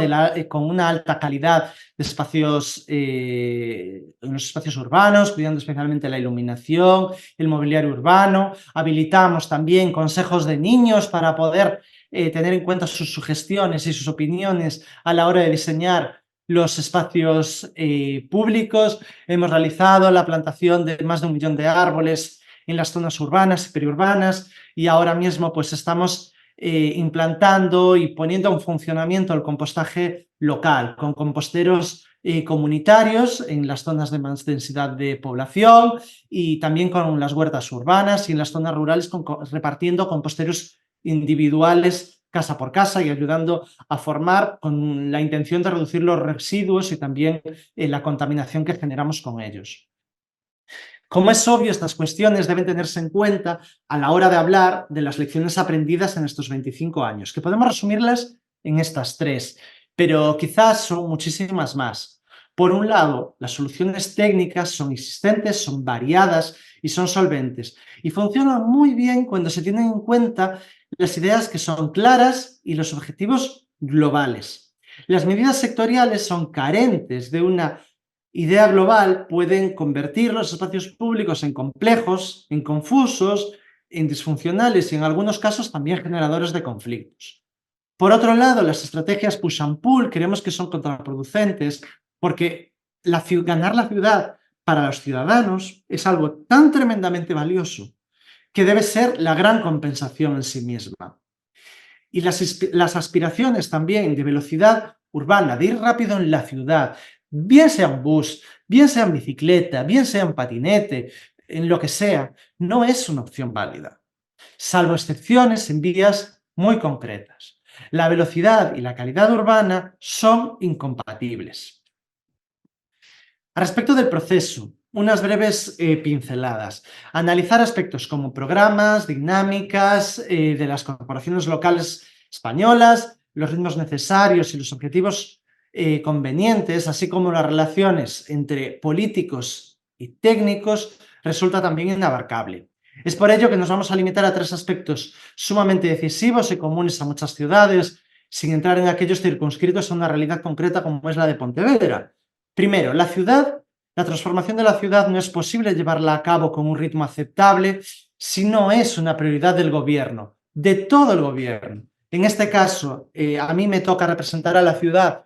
con una alta calidad de espacios, en los espacios urbanos, cuidando especialmente la iluminación, el mobiliario urbano. Habilitamos también consejos de niños para poder tener en cuenta sus sugestiones y sus opiniones a la hora de diseñar los espacios públicos. Hemos realizado la plantación de más de 1 millón de árboles en las zonas urbanas y periurbanas, y ahora mismo pues estamos implantando y poniendo en funcionamiento el compostaje local, con composteros comunitarios en las zonas de más densidad de población, y también con las huertas urbanas, y en las zonas rurales repartiendo composteros individuales casa por casa y ayudando a formar, con la intención de reducir los residuos y también la contaminación que generamos con ellos. Como es obvio, estas cuestiones deben tenerse en cuenta a la hora de hablar de las lecciones aprendidas en estos 25 años, que podemos resumirlas en estas 3, pero quizás son muchísimas más. Por un lado, las soluciones técnicas son existentes, son variadas y son solventes, y funcionan muy bien cuando se tienen en cuenta las ideas que son claras y los objetivos globales. Las medidas sectoriales son carentes de una idea global, pueden convertir los espacios públicos en complejos, en confusos, en disfuncionales y en algunos casos también generadores de conflictos. Por otro lado, las estrategias push and pull creemos que son contraproducentes, porque ganar la ciudad para los ciudadanos es algo tan tremendamente valioso que debe ser la gran compensación en sí misma. Y las aspiraciones también de velocidad urbana, de ir rápido en la ciudad, bien sea en bus, bien sea en bicicleta, bien sea en patinete, en lo que sea, no es una opción válida, salvo excepciones en vías muy concretas. La velocidad y la calidad urbana son incompatibles. A respecto del proceso, unas breves pinceladas. Analizar aspectos como programas, dinámicas de las corporaciones locales españolas, los ritmos necesarios y los objetivos convenientes, así como las relaciones entre políticos y técnicos, resulta también inabarcable. Es por ello que nos vamos a limitar a 3 aspectos sumamente decisivos y comunes a muchas ciudades, sin entrar en aquellos circunscritos a una realidad concreta como es la de Pontevedra. Primero, la transformación de la ciudad no es posible llevarla a cabo con un ritmo aceptable si no es una prioridad del gobierno, de todo el gobierno. En este caso, a mí me toca representar a la ciudad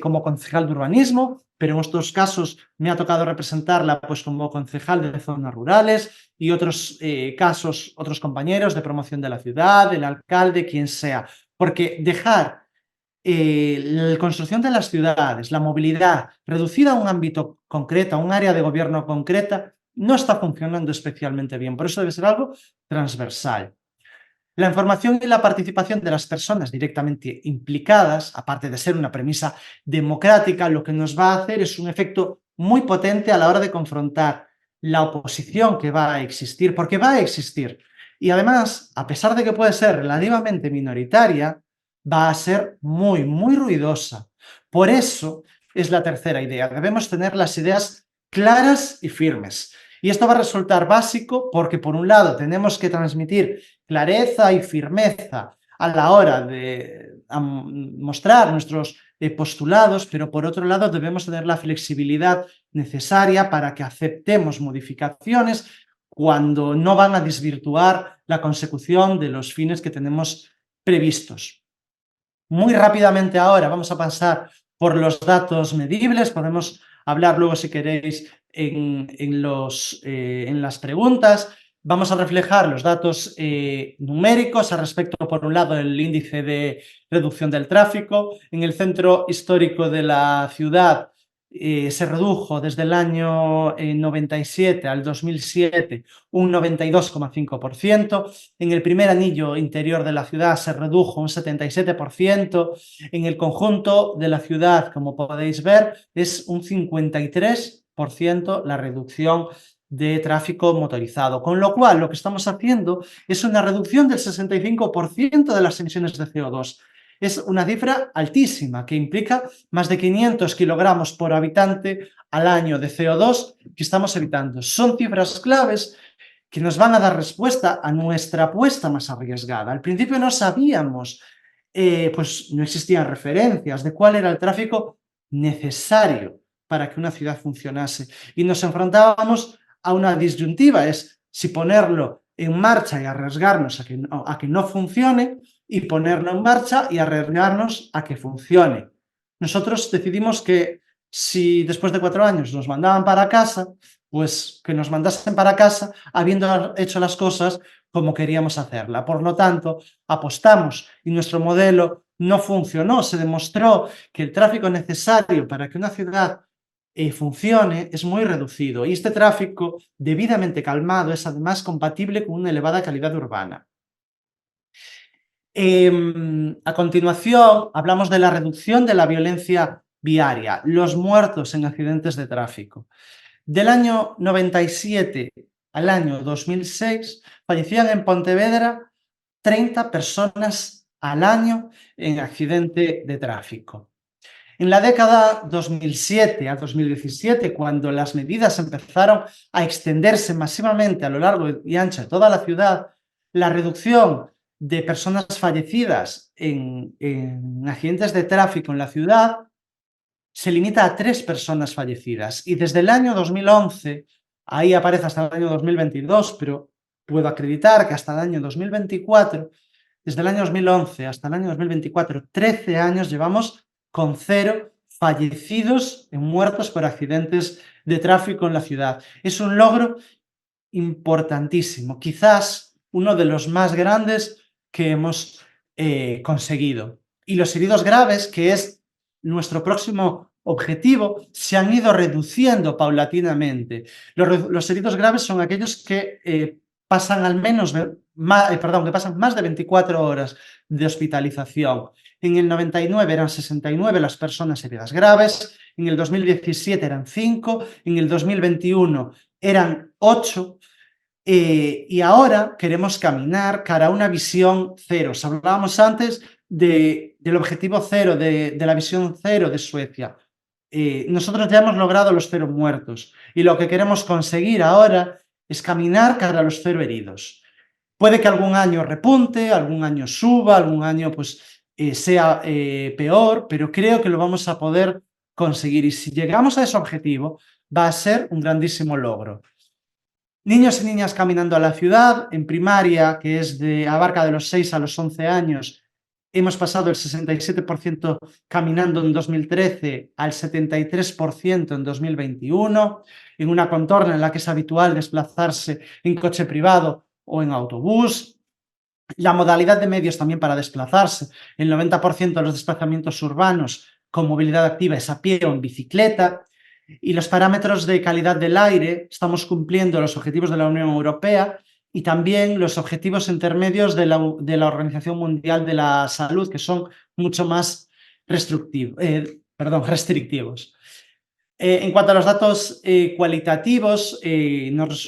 como concejal de urbanismo, pero en estos casos me ha tocado representarla pues, como concejal de zonas rurales, y otros casos, otros compañeros de promoción de la ciudad, el alcalde, quien sea, porque dejar la construcción de las ciudades, la movilidad reducida a un ámbito concreto, a un área de gobierno concreta, no está funcionando especialmente bien. Por eso debe ser algo transversal. La información y la participación de las personas directamente implicadas, aparte de ser una premisa democrática, lo que nos va a hacer es un efecto muy potente a la hora de confrontar la oposición que va a existir, porque va a existir. Y además, a pesar de que puede ser relativamente minoritaria, va a ser muy, muy ruidosa. Por eso es la tercera idea. Debemos tener las ideas claras y firmes. Y esto va a resultar básico porque, por un lado, tenemos que transmitir clareza y firmeza a la hora de mostrar nuestros postulados, pero por otro lado debemos tener la flexibilidad necesaria para que aceptemos modificaciones cuando no van a desvirtuar la consecución de los fines que tenemos previstos. Muy rápidamente ahora vamos a pasar por los datos medibles. Podemos hablar luego, si queréis, en las preguntas. Vamos a reflejar los datos numéricos al respecto, por un lado, del índice de reducción del tráfico. En el centro histórico de la ciudad se redujo desde el año 97 al 2007 un 92,5%. En el primer anillo interior de la ciudad se redujo un 77%. En el conjunto de la ciudad, como podéis ver, es un 53% la reducción de tráfico motorizado, con lo cual lo que estamos haciendo es una reducción del 65% de las emisiones de CO2. Es una cifra altísima que implica más de 500 kilogramos por habitante al año de CO2 que estamos evitando. Son cifras claves que nos van a dar respuesta a nuestra apuesta más arriesgada. Al principio no sabíamos, pues no existían referencias de cuál era el tráfico necesario para que una ciudad funcionase y nos enfrentábamos a una disyuntiva, es si ponerlo en marcha y arriesgarnos a que no funcione, y ponerlo en marcha y arriesgarnos a que funcione. Nosotros decidimos que si después de 4 años nos mandaban para casa, pues que nos mandasen para casa habiendo hecho las cosas como queríamos hacerla. Por lo tanto, apostamos y nuestro modelo no funcionó. Se demostró que el tráfico necesario para que una ciudad funcione es muy reducido y este tráfico debidamente calmado es además compatible con una elevada calidad urbana. A continuación, hablamos de la reducción de la violencia viaria, los muertos en accidentes de tráfico. Del año 97 al año 2006, fallecían en Pontevedra 30 personas al año en accidente de tráfico. En la década 2007 a 2017, cuando las medidas empezaron a extenderse masivamente a lo largo y ancho de toda la ciudad, la reducción de personas fallecidas en accidentes de tráfico en la ciudad se limita a 3 personas fallecidas. Y desde el año 2011, ahí aparece hasta el año 2022, pero puedo acreditar que hasta el año 2024, desde el año 2011 hasta el año 2024, 13 años llevamos con 0 fallecidos y muertos por accidentes de tráfico en la ciudad. Es un logro importantísimo, quizás uno de los más grandes que hemos conseguido. Y los heridos graves, que es nuestro próximo objetivo, se han ido reduciendo paulatinamente. Los heridos graves son aquellos que pasan al menos, que pasan más de 24 horas de hospitalización. En el 99 eran 69 las personas heridas graves, en el 2017 eran 5, en el 2021 eran 8, y ahora queremos caminar cara a una visión cero. Os hablábamos antes del objetivo cero, de la visión cero de Suecia. Nosotros ya hemos logrado los 0 muertos y lo que queremos conseguir ahora es caminar cara a los 0 heridos. Puede que algún año repunte, algún año suba, algún año pues sea peor, pero creo que lo vamos a poder conseguir y si llegamos a ese objetivo va a ser un grandísimo logro. Niños y niñas caminando a la ciudad, en primaria, que abarca de los 6 a los 11 años, hemos pasado el 67% caminando en 2013 al 73% en 2021, en una contorna en la que es habitual desplazarse en coche privado o en autobús. La modalidad de medios también para desplazarse, el 90% de los desplazamientos urbanos con movilidad activa es a pie o en bicicleta. Y los parámetros de calidad del aire, estamos cumpliendo los objetivos de la Unión Europea y también los objetivos intermedios de la Organización Mundial de la Salud, que son mucho más restrictivos. En cuanto a los datos cualitativos,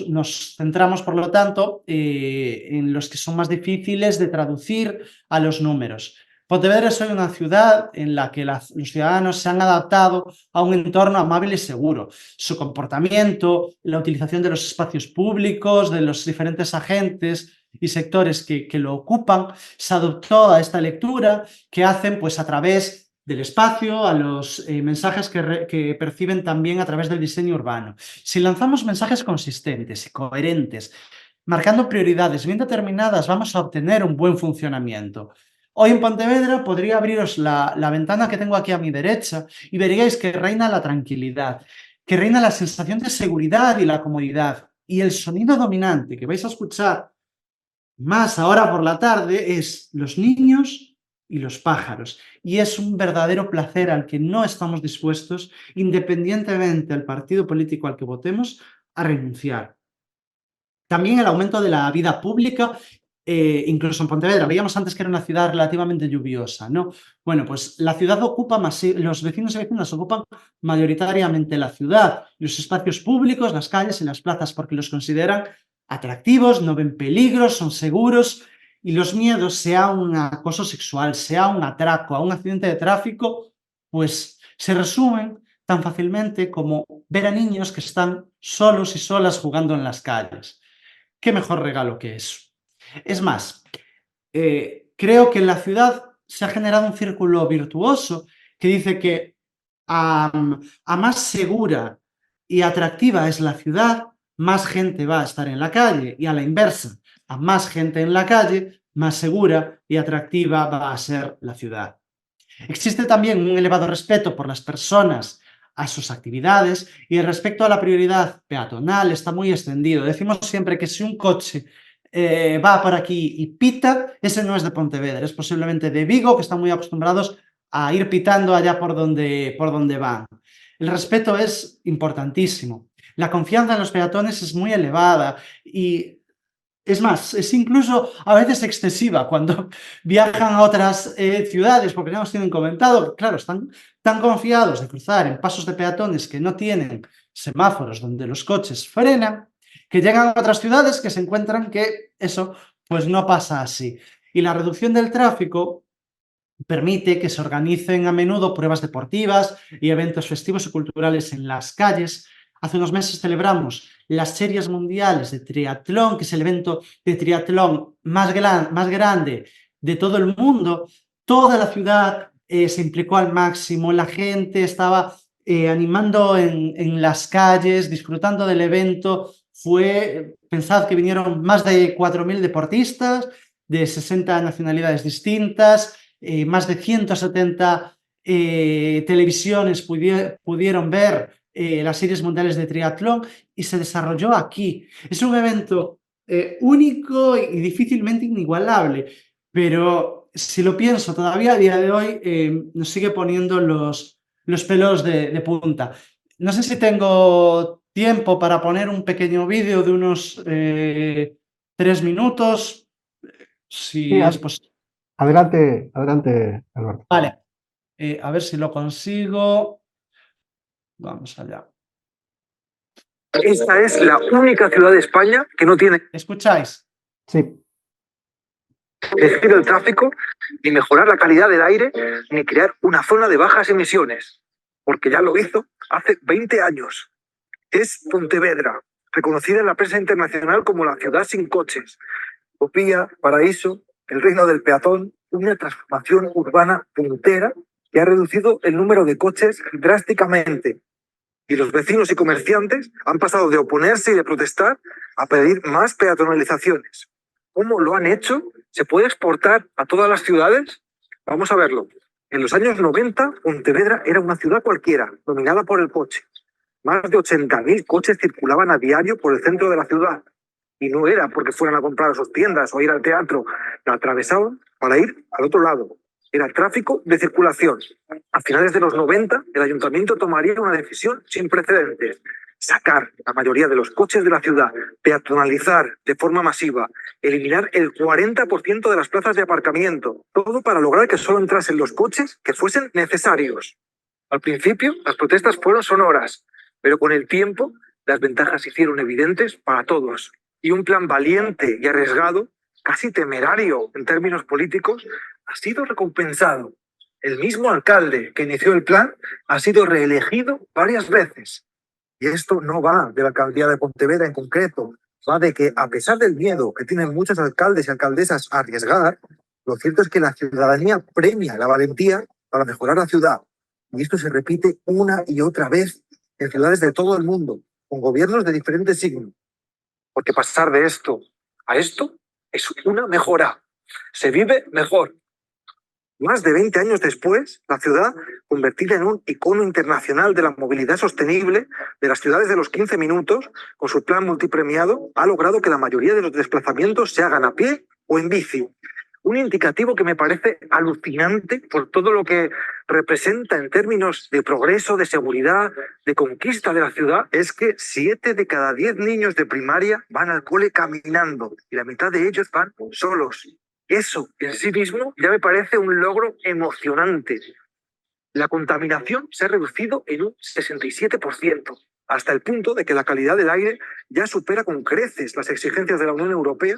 nos centramos, por lo tanto, en los que son más difíciles de traducir a los números. Pontevedra es hoy una ciudad en la que los ciudadanos se han adaptado a un entorno amable y seguro. Su comportamiento, la utilización de los espacios públicos, de los diferentes agentes y sectores que lo ocupan, se adoptó a esta lectura que hacen pues, a través del espacio, a los mensajes que perciben también a través del diseño urbano. Si lanzamos mensajes consistentes y coherentes, marcando prioridades bien determinadas, vamos a obtener un buen funcionamiento. Hoy en Pontevedra podría abriros la ventana que tengo aquí a mi derecha y veríais que reina la tranquilidad, que reina la sensación de seguridad y la comodidad. Y el sonido dominante que vais a escuchar más ahora por la tarde es los niños y los pájaros. Y es un verdadero placer al que no estamos dispuestos, independientemente del partido político al que votemos, a renunciar. También el aumento de la vida pública, incluso en Pontevedra. Veíamos antes que era una ciudad relativamente lluviosa, ¿no? Bueno, pues la ciudad ocupa, los vecinos y vecinas ocupan mayoritariamente la ciudad, los espacios públicos, las calles y las plazas, porque los consideran atractivos, no ven peligros, son seguros, y los miedos, sea un acoso sexual, sea un atraco, a un accidente de tráfico, pues se resumen tan fácilmente como ver a niños que están solos y solas jugando en las calles. ¿Qué mejor regalo que eso? Es más, creo que en la ciudad se ha generado un círculo virtuoso que dice que a más segura y atractiva es la ciudad, más gente va a estar en la calle, y a la inversa, a más gente en la calle, más segura y atractiva va a ser la ciudad. Existe también un elevado respeto por las personas a sus actividades, y el respecto a la prioridad peatonal está muy extendido. Decimos siempre que si un coche va por aquí y pita, ese no es de Pontevedra, es posiblemente de Vigo, que están muy acostumbrados a ir pitando allá por donde van. El respeto es importantísimo. La confianza en los peatones es muy elevada, y es más, es incluso a veces excesiva cuando viajan a otras ciudades, porque ya nos tienen comentado que, claro, están tan confiados de cruzar en pasos de peatones que no tienen semáforos donde los coches frenan, que llegan a otras ciudades que se encuentran que eso pues no pasa así. Y la reducción del tráfico permite que se organicen a menudo pruebas deportivas y eventos festivos y culturales en las calles. Hace unos meses celebramos las series mundiales de triatlón, que es el evento de triatlón más grande de todo el mundo. Toda la ciudad se implicó al máximo, la gente estaba animando en las calles, disfrutando del evento. Pensad que vinieron más de 4.000 deportistas de 60 nacionalidades distintas, más de 170 televisiones pudieron ver las series mundiales de triatlón, y se desarrolló aquí. Es un evento único y difícilmente inigualable, pero si lo pienso, todavía a día de hoy nos sigue poniendo los pelos de punta. No sé si tengo tiempo para poner un pequeño vídeo de unos 3 minutos, Sí, si es posible. adelante, adelante, Alberto. Vale, a ver si lo consigo. Vamos allá. Esta es la única ciudad de España que no tiene ¿Escucháis? Sí, reducir el tráfico, ni mejorar la calidad del aire, ni crear una zona de bajas emisiones, porque ya lo hizo hace 20 años. Es Pontevedra, reconocida en la prensa internacional como la ciudad sin coches. Utopía, paraíso, el reino del peatón, una transformación urbana puntera que ha reducido el número de coches drásticamente. Y los vecinos y comerciantes han pasado de oponerse y de protestar a pedir más peatonalizaciones. ¿Cómo lo han hecho? ¿Se puede exportar a todas las ciudades? Vamos a verlo. En los años 90, Pontevedra era una ciudad cualquiera, dominada por el coche. Más de 80.000 coches circulaban a diario por el centro de la ciudad. Y no era porque fueran a comprar a sus tiendas o ir al teatro, la atravesaban para ir al otro lado. Era tráfico de circulación. A finales de los 90, el ayuntamiento tomaría una decisión sin precedentes: sacar la mayoría de los coches de la ciudad, peatonalizar de forma masiva, eliminar el 40% de las plazas de aparcamiento, todo para lograr que solo entrasen los coches que fuesen necesarios. Al principio, las protestas fueron sonoras, pero con el tiempo, las ventajas se hicieron evidentes para todos. Y un plan valiente y arriesgado, casi temerario en términos políticos, ha sido recompensado. El mismo alcalde que inició el plan ha sido reelegido varias veces. Y esto no va de la alcaldía de Pontevedra en concreto, va de que, a pesar del miedo que tienen muchos alcaldes y alcaldesas a arriesgar, lo cierto es que la ciudadanía premia la valentía para mejorar la ciudad. Y esto se repite una y otra vez en ciudades de todo el mundo, con gobiernos de diferentes signos. Porque pasar de esto a esto es una mejora. Se vive mejor. Más de 20 años después, la ciudad, convertida en un icono internacional de la movilidad sostenible, de las ciudades de los 15 minutos, con su plan multipremiado, ha logrado que la mayoría de los desplazamientos se hagan a pie o en bici. un indicativo que me parece alucinante por todo lo que representa en términos de progreso, de seguridad, de conquista de la ciudad, es que 7 de cada 10 niños de primaria van al cole caminando y la mitad de ellos van solos. Eso en sí mismo ya me parece un logro emocionante. La contaminación se ha reducido en un 67%, hasta el punto de que la calidad del aire ya supera con creces las exigencias de la Unión Europea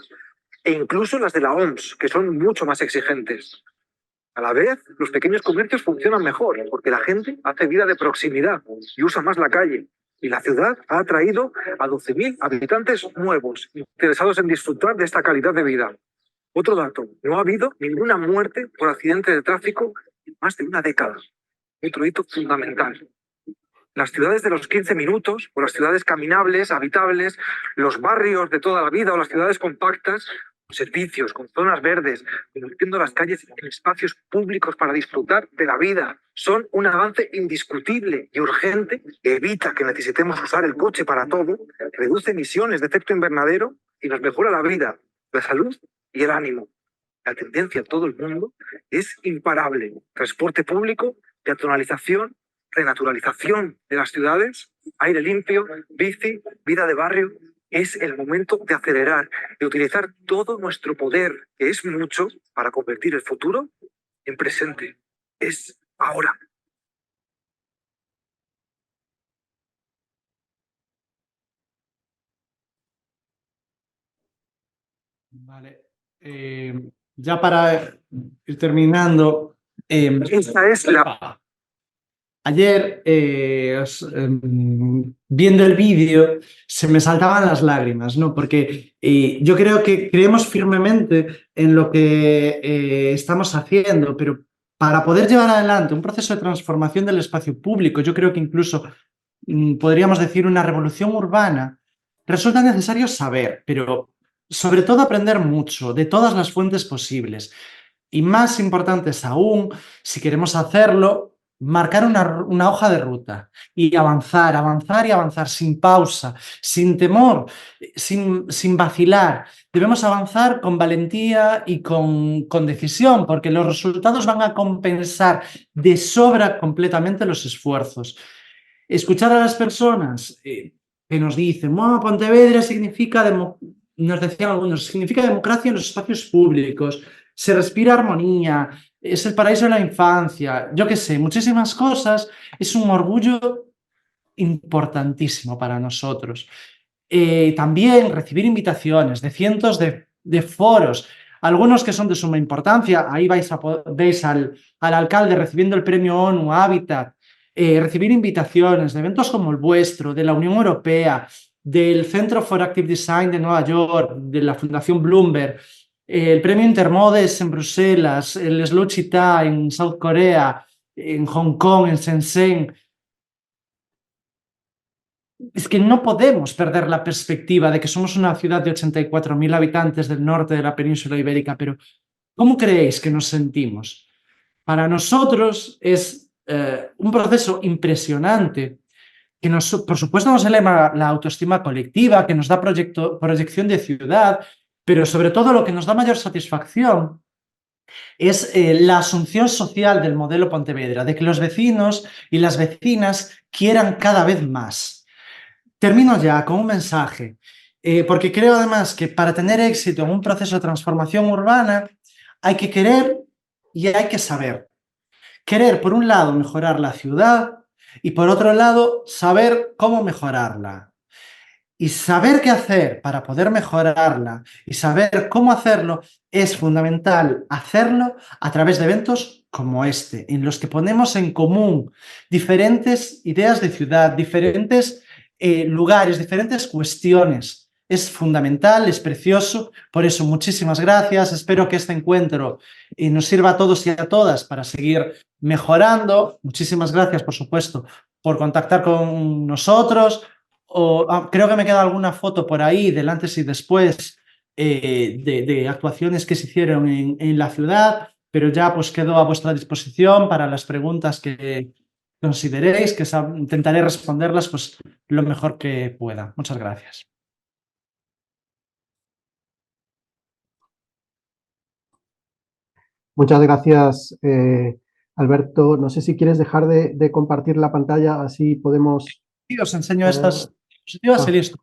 e incluso las de la OMS, que son mucho más exigentes. A la vez, los pequeños comercios funcionan mejor, porque la gente hace vida de proximidad y usa más la calle. Y la ciudad ha atraído a 12.000 habitantes nuevos, interesados en disfrutar de esta calidad de vida. Otro dato, no ha habido ninguna muerte por accidente de tráfico en más de una década. Otro hito fundamental. Las ciudades de los 15 minutos, o las ciudades caminables, habitables, los barrios de toda la vida o las ciudades compactas, con servicios, con zonas verdes, convirtiendo las calles en espacios públicos para disfrutar de la vida, son un avance indiscutible y urgente que evita que necesitemos usar el coche para todo, reduce emisiones de efecto invernadero y nos mejora la vida, la salud y el ánimo. La tendencia en todo el mundo es imparable. Transporte público, peatonalización, renaturalización de las ciudades, aire limpio, bici, vida de barrio. Es el momento de acelerar, de utilizar todo nuestro poder, que es mucho, para convertir el futuro en presente. Es ahora. Vale. Ya para ir terminando. Esta es la... Ayer, viendo el vídeo, se me saltaban las lágrimas, ¿no? Porque yo creo que creemos firmemente en lo que estamos haciendo, pero para poder llevar adelante un proceso de transformación del espacio público, yo creo que incluso podríamos decir una revolución urbana, resulta necesario saber, pero sobre todo aprender mucho de todas las fuentes posibles. Y más importantes aún, si queremos hacerlo, marcar una hoja de ruta y avanzar, avanzar y avanzar sin pausa, sin temor, sin vacilar. Debemos avanzar con valentía y con decisión, porque los resultados van a compensar de sobra completamente los esfuerzos. Escuchar a las personas que nos dicen, Pontevedra significa, nos decían algunos, significa democracia en los espacios públicos, se respira armonía, es el paraíso de la infancia, yo qué sé, muchísimas cosas. Es un orgullo importantísimo para nosotros. También recibir invitaciones de cientos de foros, algunos que son de suma importancia. Ahí veis al alcalde recibiendo el premio ONU Habitat, recibir invitaciones de eventos como el vuestro, de la Unión Europea, del Centro for Active Design de Nueva York, de la Fundación Bloomberg, el premio Intermodes en Bruselas, el Slow Chita en South Korea, en Hong Kong, en Shenzhen. Es que no podemos perder la perspectiva de que somos una ciudad de 84.000 habitantes del norte de la península ibérica, pero ¿cómo creéis que nos sentimos? Para nosotros es un proceso impresionante que por supuesto nos eleva la autoestima colectiva, que nos da proyección de ciudad, pero sobre todo lo que nos da mayor satisfacción es la asunción social del modelo Pontevedra, de que los vecinos y las vecinas quieran cada vez más. Termino ya con un mensaje, porque creo además que para tener éxito en un proceso de transformación urbana hay que querer y hay que saber. Querer, por un lado, mejorar la ciudad y, por otro lado, saber cómo mejorarla. Y saber qué hacer para poder mejorarla y saber cómo hacerlo es fundamental hacerlo a través de eventos como este, en los que ponemos en común diferentes ideas de ciudad, diferentes lugares, diferentes cuestiones. Es fundamental, es precioso. Por eso, muchísimas gracias. Espero que este encuentro nos sirva a todos y a todas para seguir mejorando. Muchísimas gracias, por supuesto, por contactar con nosotros. Creo que me queda alguna foto por ahí del antes y después de actuaciones que se hicieron en la ciudad, pero ya pues quedo a vuestra disposición para las preguntas que consideréis, que intentaré responderlas pues lo mejor que pueda. Muchas gracias. Muchas gracias, Alberto. No sé si quieres dejar de compartir la pantalla, así podemos... Y os enseño estas diapositivas y listo.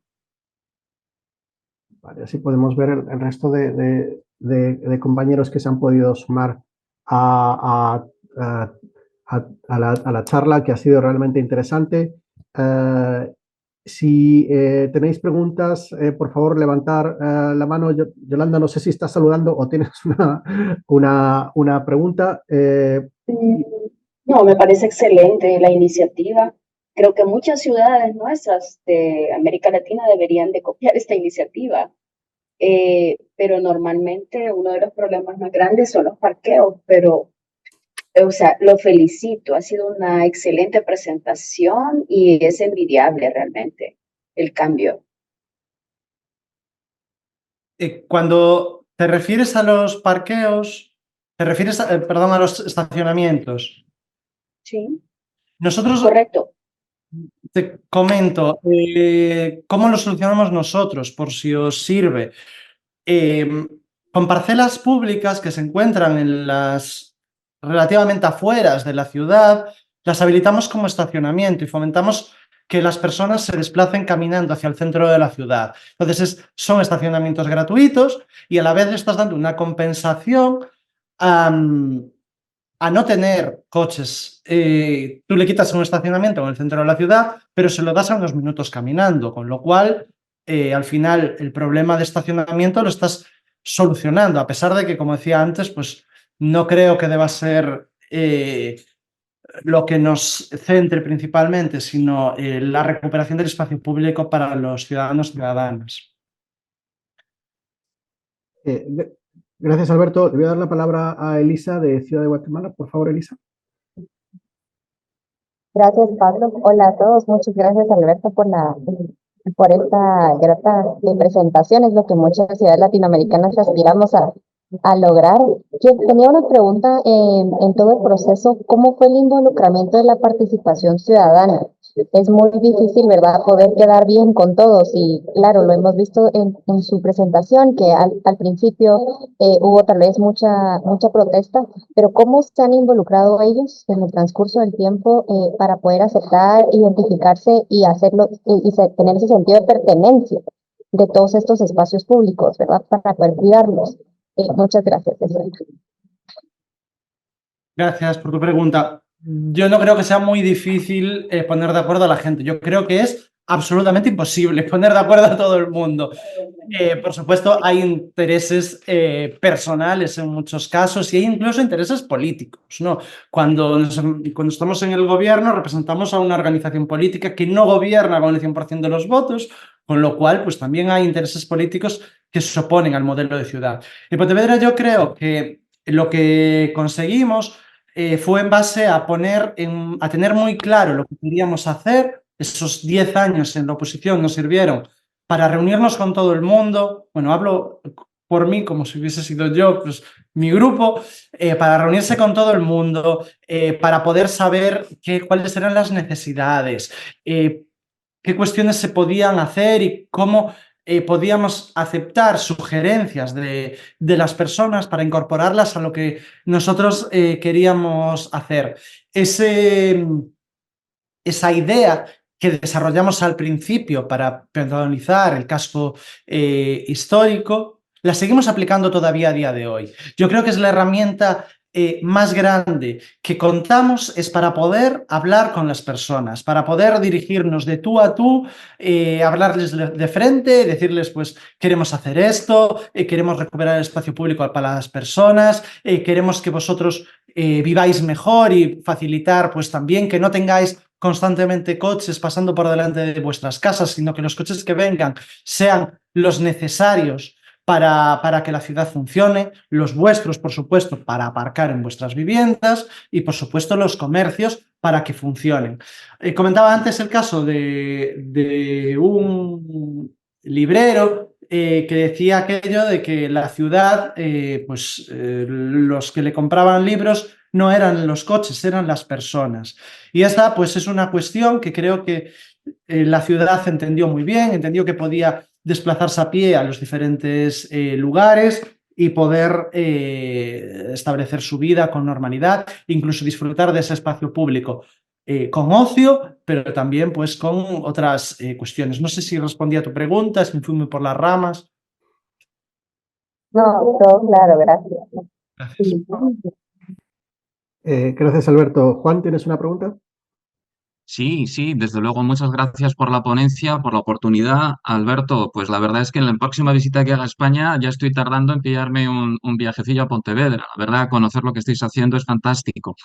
Vale, así podemos ver el resto de compañeros que se han podido sumar a la charla, que ha sido realmente interesante. Si tenéis preguntas, por favor, levantar la mano. Yolanda, no sé si estás saludando o tienes una pregunta. No, me parece excelente la iniciativa. Creo que muchas ciudades nuestras de América Latina deberían de copiar esta iniciativa. Pero normalmente uno de los problemas más grandes son los parqueos, pero, o sea, lo felicito, ha sido una excelente presentación y es envidiable realmente el cambio. Cuando te refieres a los parqueos, te refieres, perdón, a los estacionamientos. Sí, Nosotros, correcto. te comento, cómo lo solucionamos nosotros, por si os sirve. Con parcelas públicas que se encuentran en las relativamente afueras de la ciudad, las habilitamos como estacionamiento y fomentamos que las personas se desplacen caminando hacia el centro de la ciudad. Entonces, son estacionamientos gratuitos y a la vez le estás dando una compensación a no tener coches. Tú le quitas un estacionamiento en el centro de la ciudad, pero se lo das a unos minutos caminando, con lo cual, al final, el problema de estacionamiento lo estás solucionando, a pesar de que, como decía antes, pues no creo que deba ser lo que nos centre principalmente, sino la recuperación del espacio público para los ciudadanos y ciudadanas. Gracias, Alberto. Le voy a dar la palabra a Elisa de Ciudad de Guatemala. Por favor, Elisa. Gracias, Pablo. Hola a todos. Muchas gracias, Alberto, por esta grata presentación. Es lo que muchas ciudades latinoamericanas aspiramos a lograr. Yo tenía una pregunta en todo el proceso. ¿Cómo fue el involucramiento de la participación ciudadana? Es muy difícil, ¿verdad?, poder quedar bien con todos y claro, lo hemos visto en su presentación que al principio hubo tal vez mucha protesta, pero ¿cómo se han involucrado ellos en el transcurso del tiempo para poder aceptar, identificarse y hacerlo y tener ese sentido de pertenencia de todos estos espacios públicos, ¿verdad?, para poder cuidarlos? Muchas gracias. Gracias por tu pregunta. Yo no creo que sea muy difícil poner de acuerdo a la gente. Yo creo que es absolutamente imposible poner de acuerdo a todo el mundo. Por supuesto, hay intereses personales en muchos casos y hay incluso intereses políticos, ¿no? Cuando estamos en el gobierno representamos a una organización política que no gobierna con el 100% de los votos, con lo cual pues también hay intereses políticos que se oponen al modelo de ciudad. En Pontevedra yo creo que lo que conseguimos fue en base a tener muy claro lo que queríamos hacer. Esos 10 años en la oposición nos sirvieron para reunirnos con todo el mundo. Bueno, hablo por mí como si hubiese sido yo, pues mi grupo, para reunirse con todo el mundo, para poder saber cuáles eran las necesidades, qué cuestiones se podían hacer y cómo podíamos aceptar sugerencias de las personas para incorporarlas a lo que nosotros queríamos hacer. Esa idea que desarrollamos al principio para personalizar el casco histórico, la seguimos aplicando todavía a día de hoy. Yo creo que es la herramienta más grande que contamos es para poder hablar con las personas, para poder dirigirnos de tú a tú, hablarles de frente, decirles pues queremos hacer esto, queremos recuperar el espacio público para las personas, queremos que vosotros viváis mejor y facilitar pues también que no tengáis constantemente coches pasando por delante de vuestras casas, sino que los coches que vengan sean los necesarios para que la ciudad funcione, los vuestros, por supuesto, para aparcar en vuestras viviendas y, por supuesto, los comercios para que funcionen. Comentaba antes el caso de un librero que decía aquello de que la ciudad, los que le compraban libros no eran los coches, eran las personas. Y esta, pues, es una cuestión que creo que la ciudad entendió muy bien, entendió que podía desplazarse a pie a los diferentes lugares y poder establecer su vida con normalidad, incluso disfrutar de ese espacio público con ocio, pero también pues con otras cuestiones. No sé si respondí a tu pregunta, si me fui muy por las ramas. No, todo claro, gracias. Gracias. Gracias, Alberto. Juan, ¿tienes una pregunta? Sí, sí, desde luego, muchas gracias por la ponencia, por la oportunidad. Alberto, pues la verdad es que en la próxima visita que haga a España ya estoy tardando en pillarme un viajecillo a Pontevedra. La verdad, conocer lo que estáis haciendo es fantástico.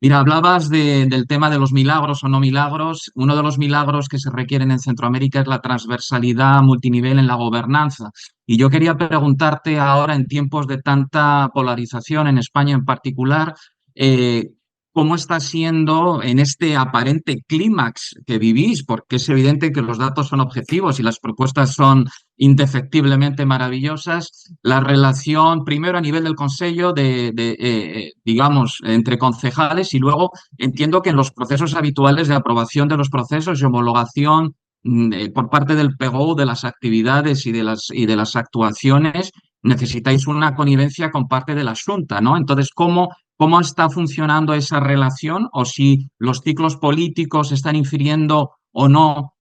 Mira, hablabas del tema de los milagros o no milagros. Uno de los milagros que se requieren en Centroamérica es la transversalidad multinivel en la gobernanza. Y yo quería preguntarte ahora, en tiempos de tanta polarización, en España en particular, eh, ¿cómo está siendo en este aparente clímax que vivís? Porque es evidente que los datos son objetivos y las propuestas son indefectiblemente maravillosas. La relación, primero a nivel del Consejo, digamos, entre concejales, y luego entiendo que en los procesos habituales de aprobación de los procesos y homologación por parte del PGO de las actividades y de las actuaciones, necesitáis una connivencia con parte de la Xunta, ¿no? Entonces, ¿cómo está funcionando esa relación o si los ciclos políticos están infiriendo o no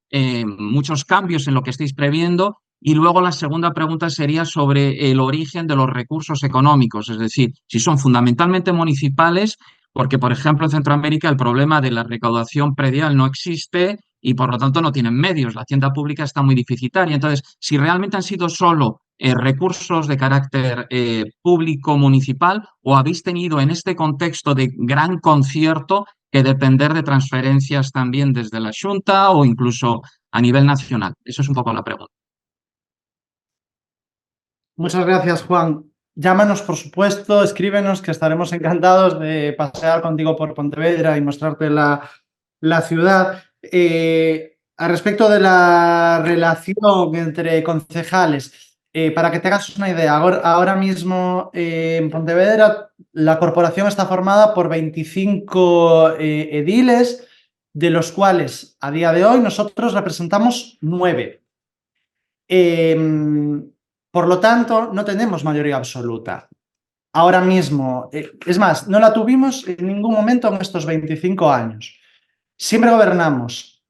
muchos cambios en lo que estáis previendo? Y luego la segunda pregunta sería sobre el origen de los recursos económicos, es decir, si son fundamentalmente municipales, porque, por ejemplo, en Centroamérica el problema de la recaudación predial no existe y, por lo tanto, no tienen medios. La hacienda pública está muy deficitaria. Entonces, si realmente han sido solo recursos de carácter público municipal o habéis tenido en este contexto de gran concierto que depender de transferencias también desde la Xunta o incluso a nivel nacional. Eso es un poco la pregunta. Muchas gracias, Juan. Llámanos, por supuesto, escríbenos, que estaremos encantados de pasear contigo por Pontevedra y mostrarte la ciudad. Al respecto de la relación entre concejales, para que te hagas una idea, ahora mismo en Pontevedra la corporación está formada por 25 ediles, de los cuales a día de hoy nosotros representamos 9. Por lo tanto, no tenemos mayoría absoluta. Ahora mismo, es más, no la tuvimos en ningún momento en estos 25 años. Siempre gobernamos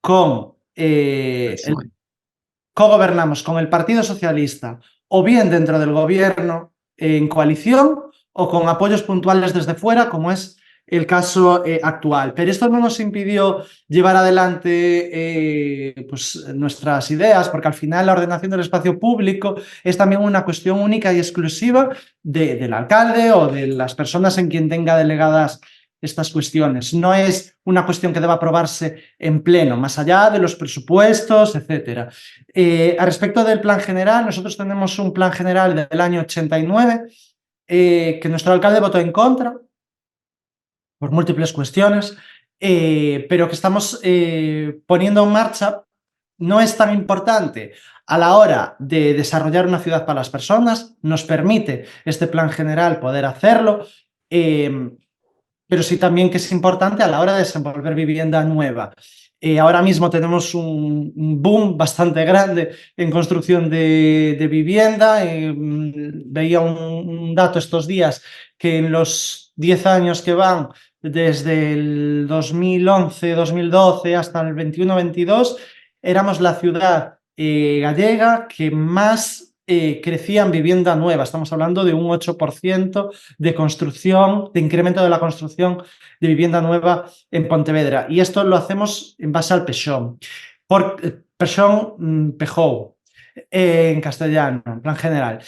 cogobernamos con el Partido Socialista, o bien dentro del gobierno en coalición, o con apoyos puntuales desde fuera, como es el caso actual. Pero esto no nos impidió llevar adelante pues, nuestras ideas, porque al final la ordenación del espacio público es también una cuestión única y exclusiva del alcalde o de las personas en quien tenga delegadas estas cuestiones. No es una cuestión que deba aprobarse en pleno, más allá de los presupuestos, etc. Al respecto del plan general, nosotros tenemos un plan general del año 89 que nuestro alcalde votó en contra por múltiples cuestiones, pero que estamos poniendo en marcha. No es tan importante a la hora de desarrollar una ciudad para las personas, nos permite este plan general poder hacerlo, pero sí también que es importante a la hora de desenvolver vivienda nueva. Ahora mismo tenemos un boom bastante grande en construcción de vivienda. Veía un dato estos días que en los 10 años que van desde el 2011-2012 hasta el 21-22, éramos la ciudad gallega que más crecía en vivienda nueva. Estamos hablando de un 8% de construcción, de incremento de la construcción de vivienda nueva en Pontevedra. Y esto lo hacemos en base al PEXON. PEJOU, en castellano, en plan general.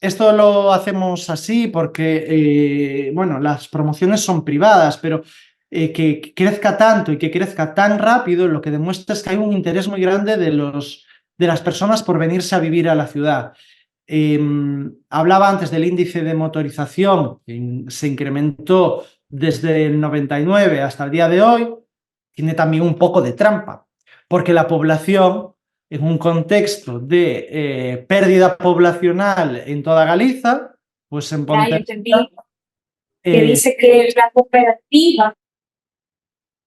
Esto lo hacemos así porque, bueno, las promociones son privadas, pero que crezca tanto y que crezca tan rápido, lo que demuestra es que hay un interés muy grande de las personas por venirse a vivir a la ciudad. Hablaba antes del índice de motorización, que se incrementó desde el 99 hasta el día de hoy. Tiene también un poco de trampa, porque la población, en un contexto de pérdida poblacional en toda Galiza, pues en Pontevedra... que dice que la cooperativa...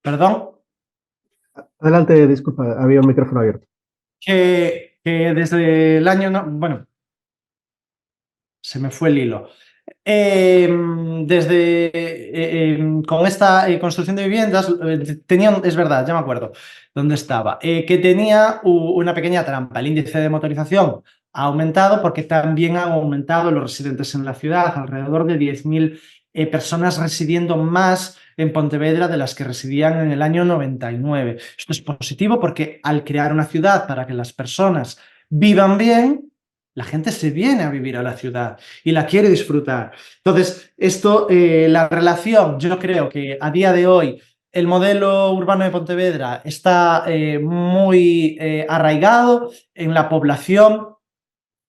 Perdón. Adelante, disculpa, había un micrófono abierto. Que desde el año... bueno, se me fue el hilo. Con esta construcción de viviendas tenían, es verdad, ya me acuerdo dónde estaba, que tenía una pequeña trampa. El índice de motorización ha aumentado porque también han aumentado los residentes en la ciudad, alrededor de 10.000 personas residiendo más en Pontevedra de las que residían en el año 99. Esto es positivo porque al crear una ciudad para que las personas vivan bien, la gente se viene a vivir a la ciudad y la quiere disfrutar. Entonces, la relación, yo creo que a día de hoy el modelo urbano de Pontevedra está muy arraigado en la población.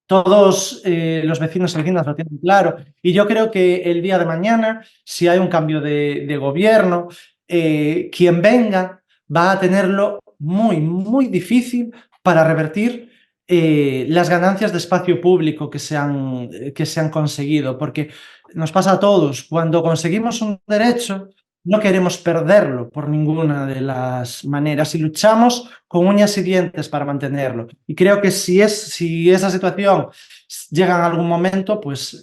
Todos los vecinos y vecinas lo tienen claro. Y yo creo que el día de mañana, si hay un cambio de gobierno, quien venga va a tenerlo muy, muy difícil para revertir las ganancias de espacio público que se han conseguido, porque nos pasa a todos, cuando conseguimos un derecho, no queremos perderlo por ninguna de las maneras y luchamos con uñas y dientes para mantenerlo. Y creo que si esa situación llega en algún momento, pues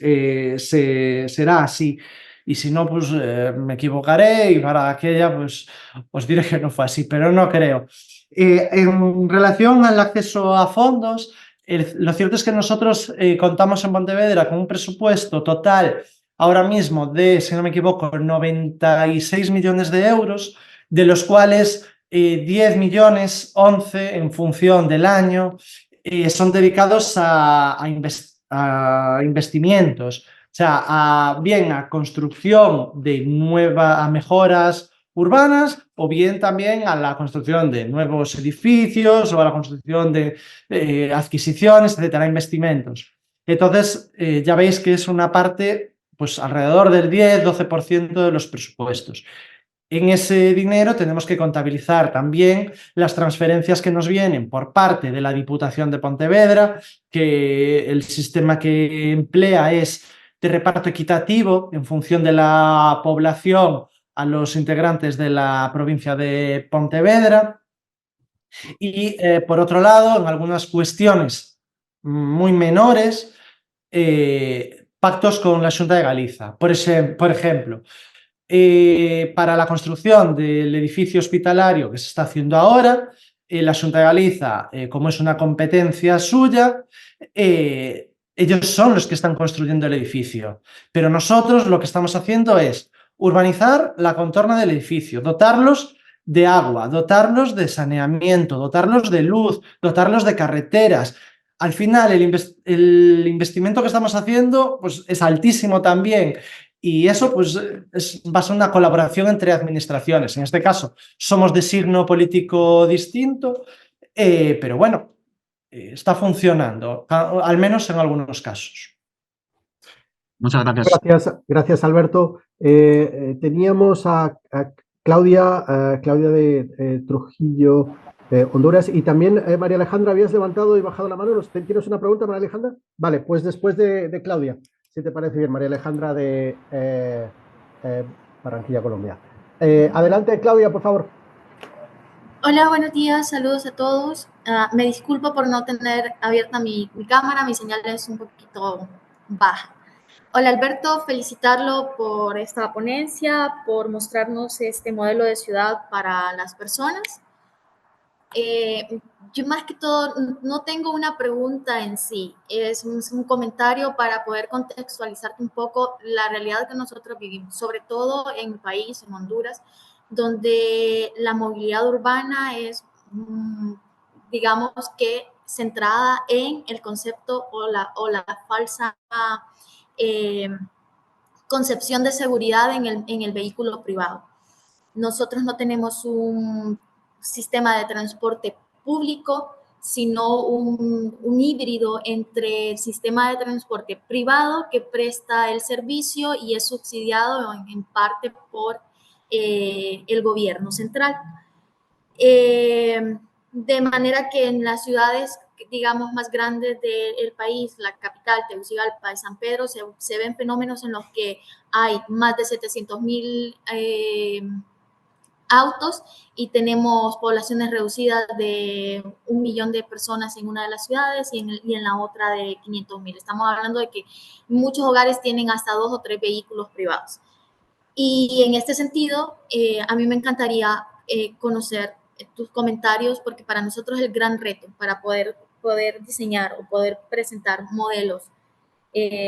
será así. Y si no, pues me equivocaré y para aquella, pues os diré que no fue así, pero no creo. En relación al acceso a fondos, lo cierto es que nosotros contamos en Pontevedra con un presupuesto total ahora mismo de, si no me equivoco, 96 millones de euros, de los cuales 10 millones, 11 en función del año, son dedicados a investimientos, o sea, bien a construcción a mejoras urbanas o bien también a la construcción de nuevos edificios o a la construcción de adquisiciones, etcétera, investimentos. Entonces, ya veis que es una parte, pues alrededor del 10-12% de los presupuestos. En ese dinero tenemos que contabilizar también las transferencias que nos vienen por parte de la Diputación de Pontevedra, que el sistema que emplea es de reparto equitativo en función de la población a los integrantes de la provincia de Pontevedra. Y por otro lado, en algunas cuestiones muy menores, pactos con la Xunta de Galiza. Por ejemplo, para la construcción del edificio hospitalario que se está haciendo ahora, la Xunta de Galiza, como es una competencia suya, ellos son los que están construyendo el edificio. Pero nosotros lo que estamos haciendo es urbanizar la contorna del edificio, dotarlos de agua, dotarlos de saneamiento, dotarlos de luz, dotarlos de carreteras. Al final, el investimento que estamos haciendo pues, es altísimo también. Y eso pues, va a ser una colaboración entre administraciones. En este caso, somos de signo político distinto, pero bueno, está funcionando, al menos en algunos casos. Muchas gracias. Gracias Alberto. Teníamos a Claudia de Trujillo, Honduras, y también María Alejandra, habías levantado y bajado la mano. ¿Tienes una pregunta, María Alejandra? Vale, pues después de Claudia, si te parece bien, María Alejandra de Barranquilla, Colombia. Adelante, Claudia, por favor. Hola, buenos días, saludos a todos. Me disculpo por no tener abierta mi cámara, mi señal es un poquito baja. Hola Alberto, felicitarlo por esta ponencia, por mostrarnos este modelo de ciudad para las personas. Yo más que todo no tengo una pregunta en sí, es un comentario para poder contextualizarte un poco la realidad que nosotros vivimos, sobre todo en mi país, en Honduras, donde la movilidad urbana es, digamos que, centrada en el concepto o la falsa concepción de seguridad en el vehículo privado. Nosotros no tenemos un sistema de transporte público, sino un híbrido entre el sistema de transporte privado que presta el servicio y es subsidiado en parte por el gobierno central. De manera que en las ciudades, digamos, más grandes del país, la capital, Tegucigalpa y San Pedro, se ven fenómenos en los que hay más de 700,000 autos y tenemos poblaciones reducidas de 1 millón de personas en una de las ciudades y en la otra de 500.000. Estamos hablando de que muchos hogares tienen hasta 2 o 3 vehículos privados. Y en este sentido, a mí me encantaría conocer tus comentarios, porque para nosotros el gran reto para poder diseñar o poder presentar modelos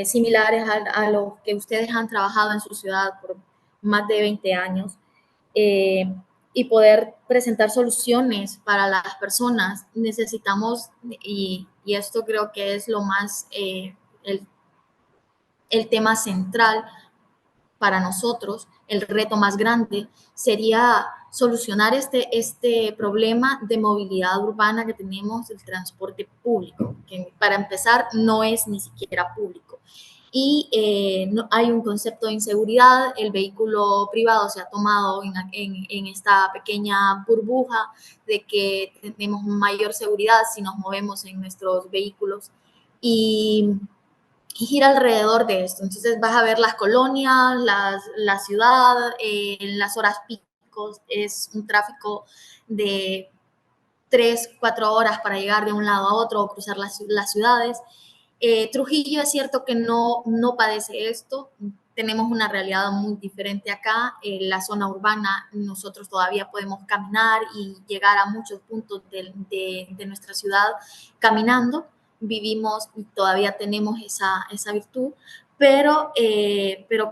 similares a los que ustedes han trabajado en su ciudad por más de 20 años y poder presentar soluciones para las personas, necesitamos, y esto creo que es lo más, el tema central para nosotros, el reto más grande sería solucionar este problema de movilidad urbana que tenemos del transporte público, que para empezar no es ni siquiera público. Y no, hay un concepto de inseguridad, el vehículo privado se ha tomado en esta pequeña burbuja de que tenemos mayor seguridad si nos movemos en nuestros vehículos y gira alrededor de esto. Entonces vas a ver las colonias, la ciudad, en las horas picos es un tráfico de 3, 4 horas para llegar de un lado a otro o cruzar las ciudades. Trujillo es cierto que no padece esto, tenemos una realidad muy diferente acá, en la zona urbana nosotros todavía podemos caminar y llegar a muchos puntos de nuestra ciudad caminando, vivimos y todavía tenemos esa virtud, pero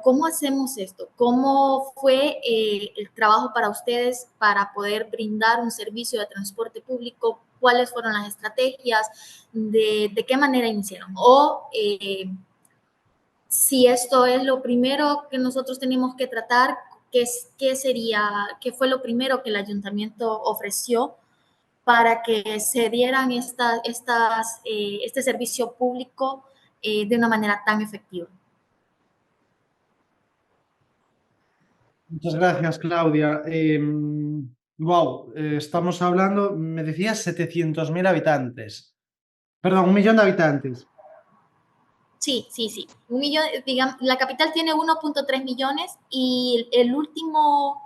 ¿cómo hacemos esto? ¿Cómo fue el trabajo para ustedes para poder brindar un servicio de transporte público? ¿Cuáles fueron las estrategias? ¿De qué manera iniciaron? O si esto es lo primero que nosotros tenemos que tratar, ¿qué fue lo primero que el ayuntamiento ofreció para que se dieran este servicio público de una manera tan efectiva? Muchas gracias, Claudia. Estamos hablando, me decías 700.000 habitantes. Perdón, 1 millón de habitantes. Sí. 1 millón, digamos, la capital tiene 1.3 millones y el último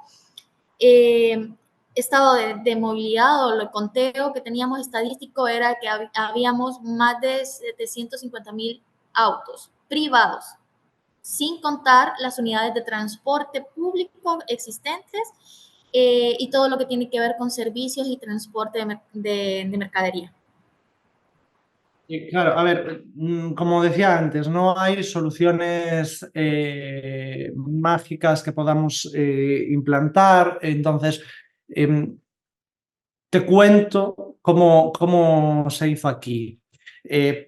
estado de movilidad o el conteo que teníamos estadístico era que habíamos más de 750.000 autos privados, sin contar las unidades de transporte público existentes y todo lo que tiene que ver con servicios y transporte de mercadería. Claro, a ver, como decía antes, no hay soluciones mágicas que podamos implantar, entonces te cuento cómo se hizo aquí.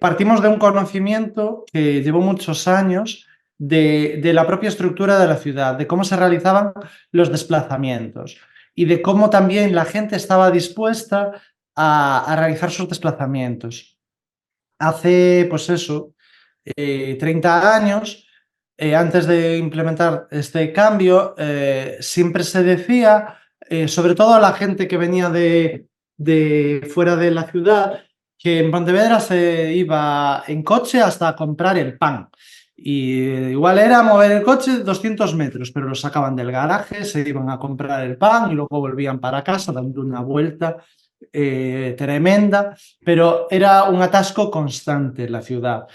Partimos de un conocimiento que llevó muchos años de la propia estructura de la ciudad, de cómo se realizaban los desplazamientos y de cómo también la gente estaba dispuesta a realizar sus desplazamientos. Hace, pues eso, 30 años, antes de implementar este cambio, siempre se decía, sobre todo a la gente que venía de fuera de la ciudad, que en Pontevedra se iba en coche hasta comprar el pan. Y igual era mover el coche 200 metros, pero lo sacaban del garaje, se iban a comprar el pan y luego volvían para casa dando una vuelta tremenda, pero era un atasco constante en la ciudad.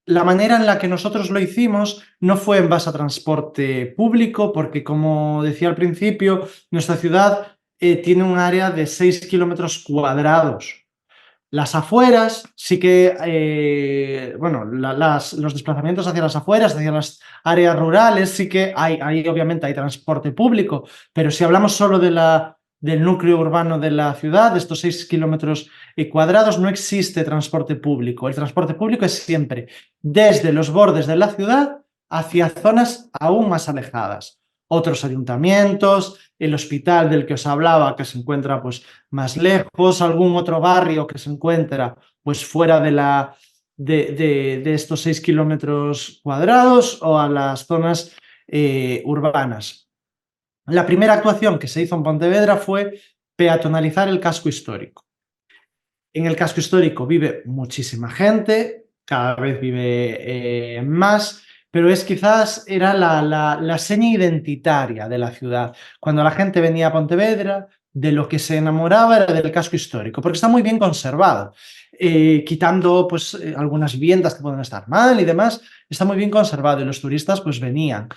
La manera en la que nosotros lo hicimos no fue en base a transporte público, porque como decía al principio, nuestra ciudad tiene un área de 6 kilómetros cuadrados. Las afueras sí que, los desplazamientos hacia las afueras, hacia las áreas rurales, sí que ahí obviamente hay transporte público, pero si hablamos solo del núcleo urbano de la ciudad, de estos 6 kilómetros cuadrados, no existe transporte público. El transporte público es siempre desde los bordes de la ciudad hacia zonas aún más alejadas. Otros ayuntamientos, el hospital del que os hablaba, que se encuentra pues, más lejos, algún otro barrio que se encuentra pues, fuera de estos 6 kilómetros cuadrados o a las zonas urbanas. La primera actuación que se hizo en Pontevedra fue peatonalizar el casco histórico. En el casco histórico vive muchísima gente, cada vez vive más, pero quizás era la seña identitaria de la ciudad. Cuando la gente venía a Pontevedra, de lo que se enamoraba era del casco histórico, porque está muy bien conservado. Quitando pues algunas viviendas que pueden estar mal y demás, está muy bien conservado y los turistas pues venían.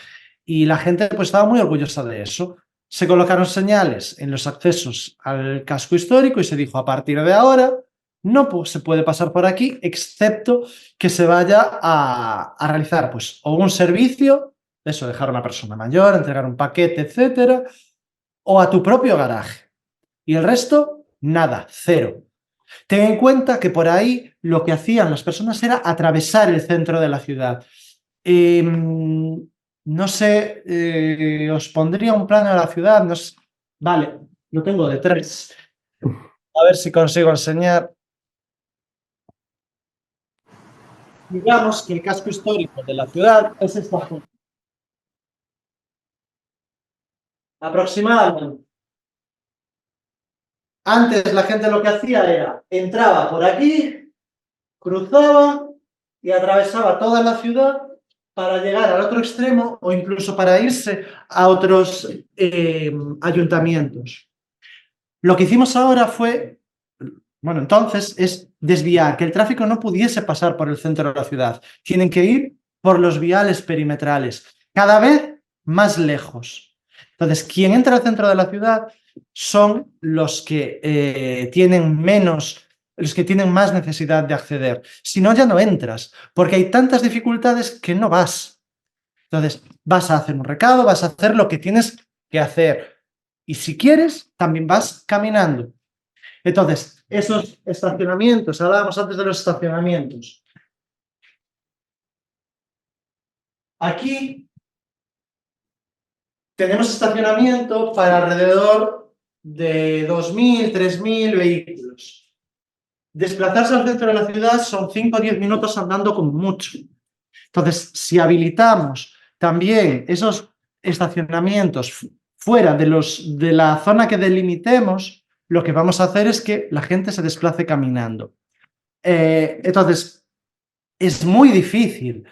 Y la gente pues estaba muy orgullosa de eso. Se colocaron señales en los accesos al casco histórico y se dijo, a partir de ahora no se puede pasar por aquí, excepto que se vaya a realizar pues o un servicio, eso, dejar a una persona mayor, entregar un paquete, etcétera, o a tu propio garaje. Y el resto, nada, cero. Ten en cuenta que por ahí lo que hacían las personas era atravesar el centro de la ciudad. No sé, os pondría un plano de la ciudad. No sé. Vale, lo tengo de 3. A ver si consigo enseñar. Digamos que el casco histórico de la ciudad es esta zona. Aproximadamente. Antes la gente lo que hacía era, entraba por aquí, cruzaba y atravesaba toda la ciudad para llegar al otro extremo o incluso para irse a otros ayuntamientos. Lo que hicimos ahora fue, bueno, entonces es desviar, que el tráfico no pudiese pasar por el centro de la ciudad. Tienen que ir por los viales perimetrales, cada vez más lejos. Entonces, quien entra al centro de la ciudad son los que tienen menos, los que tienen más necesidad de acceder. Si no, ya no entras, porque hay tantas dificultades que no vas. Entonces, vas a hacer un recado, vas a hacer lo que tienes que hacer. Y si quieres, también vas caminando. Entonces, esos estacionamientos, hablábamos antes de los estacionamientos. Aquí tenemos estacionamiento para alrededor de 2.000, 3.000 vehículos. Desplazarse al centro de la ciudad son 5 o 10 minutos andando como mucho. Entonces, si habilitamos también esos estacionamientos fuera de la zona que delimitemos, lo que vamos a hacer es que la gente se desplace caminando. Entonces, es muy difícil,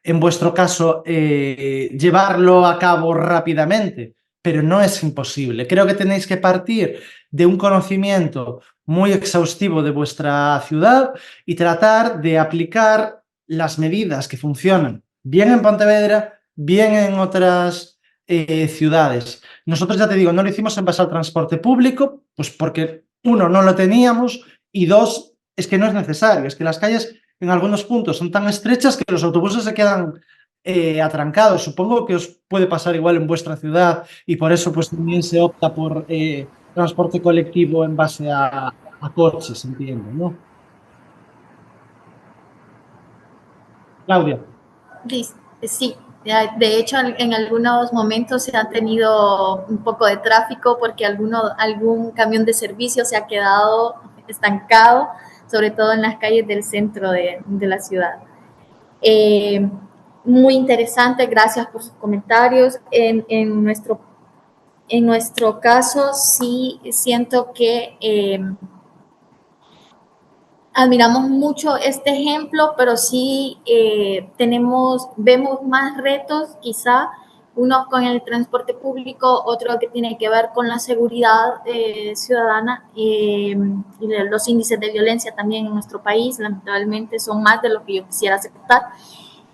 en vuestro caso, llevarlo a cabo rápidamente, pero no es imposible. Creo que tenéis que partir de un conocimiento muy exhaustivo de vuestra ciudad y tratar de aplicar las medidas que funcionan bien en Pontevedra, bien en otras ciudades. Nosotros, ya te digo, no lo hicimos en base al transporte público, pues porque, uno, no lo teníamos y dos, es que no es necesario, es que las calles en algunos puntos son tan estrechas que los autobuses se quedan atrancados. Supongo que os puede pasar igual en vuestra ciudad y por eso pues también se opta por transporte colectivo en base a coches, entiendo, ¿no? Claudia. Sí, de hecho en algunos momentos se ha tenido un poco de tráfico porque algún camión de servicio se ha quedado estancado, sobre todo en las calles del centro de la ciudad. Muy interesante, gracias por sus comentarios. En nuestro caso, sí siento que admiramos mucho este ejemplo, pero sí vemos más retos, quizá, uno con el transporte público, otro que tiene que ver con la seguridad ciudadana y los índices de violencia también en nuestro país, lamentablemente, son más de lo que yo quisiera aceptar.